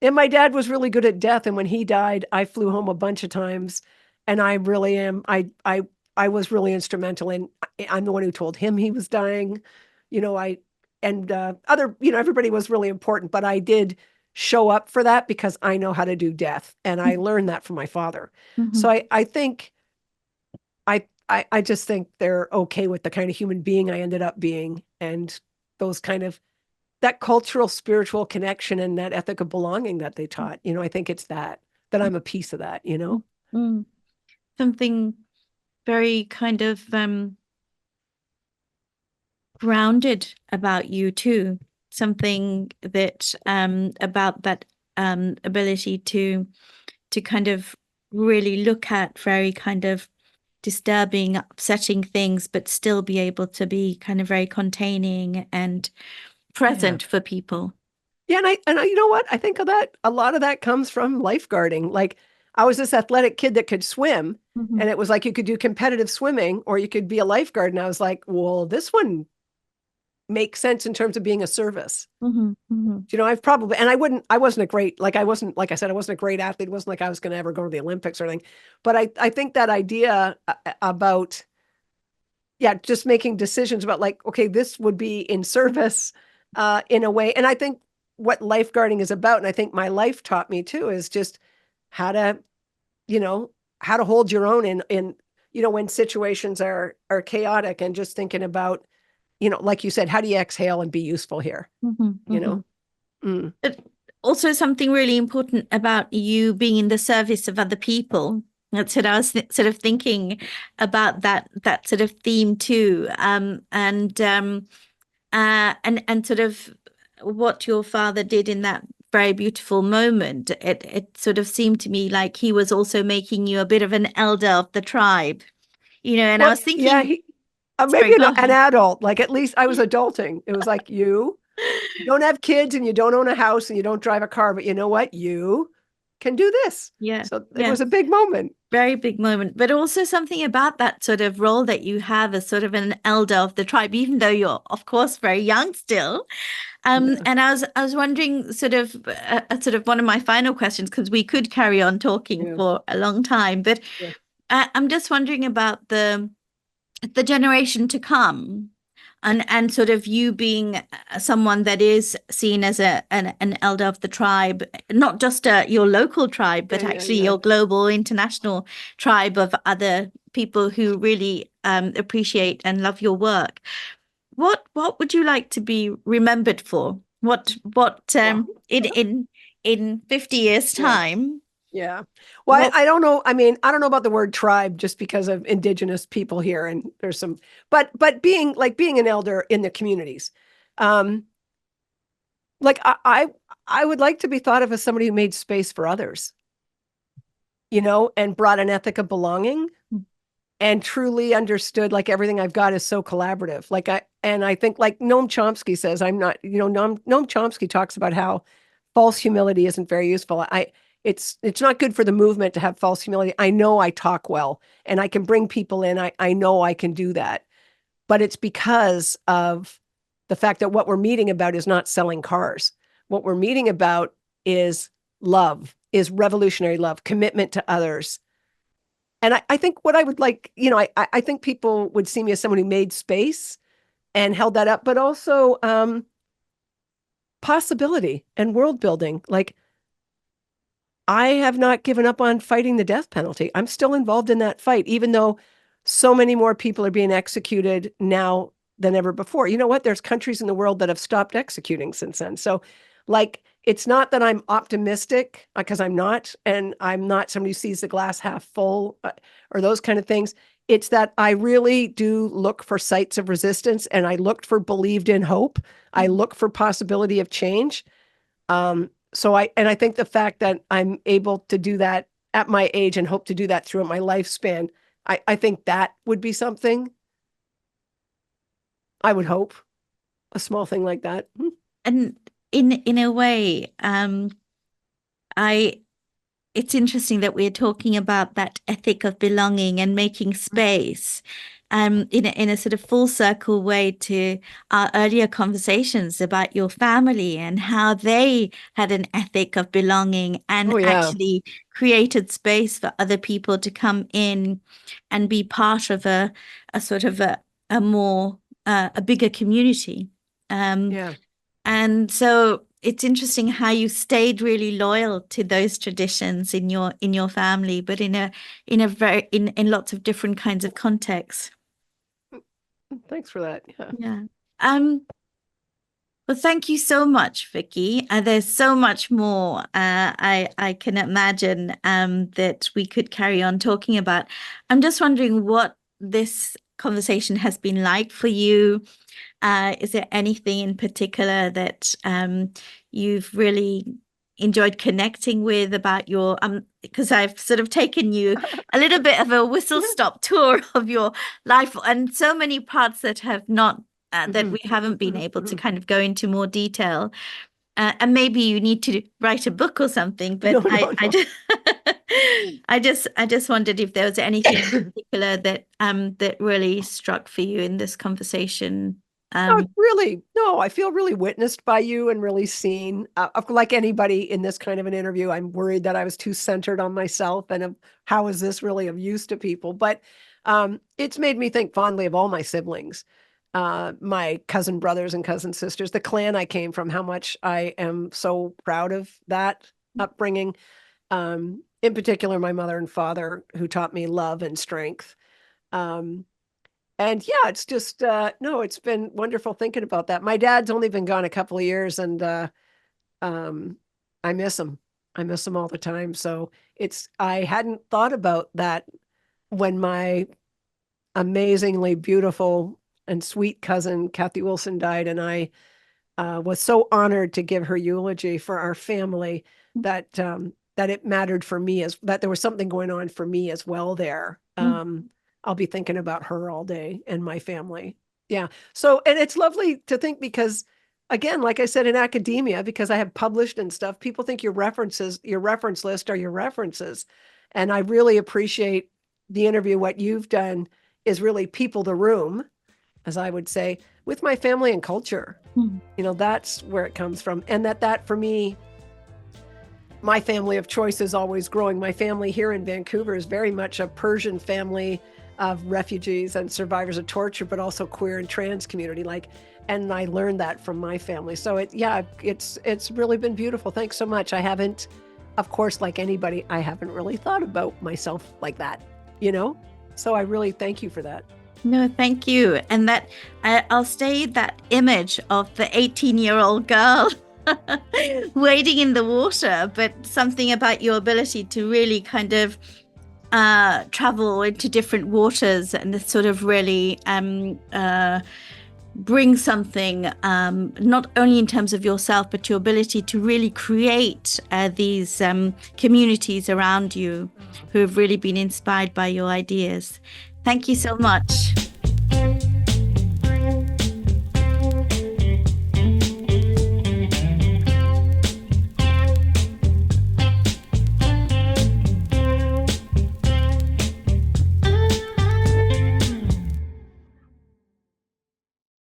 And my dad was really good at death. And when he died, I flew home a bunch of times. And I really am, I was really instrumental in, I'm the one who told him he was dying. You know, other, everybody was really important, but I did show up for that because I know how to do death. And I learned that from my father. Mm-hmm. So I think, I just think they're okay with the kind of human being I ended up being, and those kind of, that cultural, spiritual connection and that ethic of belonging that they taught. I think it's that I'm a piece of that, Mm. Something very kind of grounded about you too. Something that about that ability to kind of really look at very kind of disturbing, upsetting things, but still be able to be kind of very containing and present for people. Yeah. And I, you know what? I think of that, a lot of that comes from lifeguarding. Like, I was this athletic kid that could swim, Mm-hmm. and it was like you could do competitive swimming or you could be a lifeguard. And I was like, well, this one makes sense in terms of being a service. Mm-hmm. Mm-hmm. I've probably, and I wasn't a great, like, like I said, I wasn't a great athlete. It wasn't like I was going to ever go to the Olympics or anything. But I think that idea about, yeah, just making decisions about, like, okay, this would be in service in a way. And I think what lifeguarding is about, and I think my life taught me too, is just how to, you know, how to hold your own in, when situations are chaotic, and just thinking about, like you said, how do you exhale and be useful here? Mm-hmm. You Mm-hmm. know? Mm. But also something really important about you being in the service of other people. That's what I was sort of thinking about that sort of theme too, and sort of what your father did in that very beautiful moment. It sort of seemed to me like he was also making you a bit of an elder of the tribe, and I Well, was yeah, thinking, maybe sorry, go an ahead. adult, like, at least I was adulting. It was like, you don't have kids and you don't own a house and you don't drive a car, but you know what? You can do this. Yeah, So it yeah. was a big moment. Very big moment, but also something about that sort of role that you have as sort of an elder of the tribe, even though you're, of course, very young still. Yeah. And I was wondering, sort of one of my final questions, because we could carry on talking Yeah. for a long time, but Yeah. I'm just wondering about the generation to come, and sort of you being someone that is seen as an elder of the tribe, not just your local tribe, Yeah. but Yeah. actually Yeah. your global international tribe of other people who really appreciate and love your work. What would you like to be remembered for? What Well, in 50 years yeah. time? Yeah. Well, What I don't know. I mean, I don't know about the word tribe just because of indigenous people here. And there's some, but being an elder in the communities, um, like I would like to be thought of as somebody who made space for others, and brought an ethic of belonging, and truly understood, like, everything I've got is so collaborative. I think, like Noam Chomsky says, I'm not, Noam Chomsky talks about how false humility isn't very useful. It's not good for the movement to have false humility. I know I talk well and I can bring people in. I know I can do that, but it's because of the fact that what we're meeting about is not selling cars. What we're meeting about is love, is revolutionary love, commitment to others. And I think what I would like, I think people would see me as someone who made space and held that up, but also possibility and world building. Like, I have not given up on fighting the death penalty. I'm still involved in that fight, even though so many more people are being executed now than ever before. You know what? There's countries in the world that have stopped executing since then. So, like, it's not that I'm optimistic, because I'm not, and I'm not somebody who sees the glass half full, or those kind of things. It's that I really do look for sites of resistance, and I looked for believed in hope. I look for possibility of change. So I think the fact that I'm able to do that at my age and hope to do that throughout my lifespan, I think that would be something I would hope, a small thing like that. And in a way, I it's interesting that we're talking about that ethic of belonging and making space. in a sort of full circle way to our earlier conversations about your family and how they had an ethic of belonging and Oh yeah. actually created space for other people to come in and be part of a sort of a more a bigger community. Yeah. And so it's interesting how you stayed really loyal to those traditions in your family, but in a very in lots of different kinds of contexts. Thanks for that. Yeah. Yeah. Um, well, thank you so much, Vikki. There's so much more I can imagine that we could carry on talking about. I'm just wondering what this conversation has been like for you. Is there anything in particular that you've really enjoyed connecting with about your because I've sort of taken you a little bit of a whistle stop tour of your life and so many parts that have not that we haven't been able to kind of go into more detail. And maybe you need to write a book or something, but No. I just I just wondered if there was anything in particular that that really struck for you in this conversation. No, really, no, I feel really witnessed by you and really seen. Like anybody in this kind of an interview, I'm worried that I was too centered on myself and how is this really of use to people? But it's made me think fondly of all my siblings, my cousin brothers and cousin sisters, the clan I came from, how much I am so proud of that upbringing. In particular, my mother and father, who taught me love and strength. And yeah, it's just no, it's been wonderful thinking about that. My dad's only been gone a couple of years, and I miss him. I miss him all the time. So I hadn't thought about that when my amazingly beautiful and sweet cousin Kathy Wilson died, and I was so honored to give her eulogy for our family that that it mattered for me as that there was something going on for me as well there. I'll be thinking about her all day and my family. Yeah. So, and it's lovely to think because, again, like I said, in academia, because I have published and stuff, people think your reference list are your references. And I really appreciate the interview. What you've done is really people the room, as I would say, with my family and culture. You know, that's where it comes from. And that for me, my family of choice is always growing. My family here in Vancouver is very much a Persian family of refugees and survivors of torture, but also queer and trans community. And I learned that from my family. So it's really been beautiful. Thanks so much. I haven't, of course, like anybody, I haven't really thought about myself like that, you know? So I really thank you for that. No, thank you. And that I'll stay that image of the 18-year-old girl wading in the water, but something about your ability to really kind of travel into different waters and sort of really bring something, not only in terms of yourself, but your ability to really create these communities around you who have really been inspired by your ideas. Thank you so much.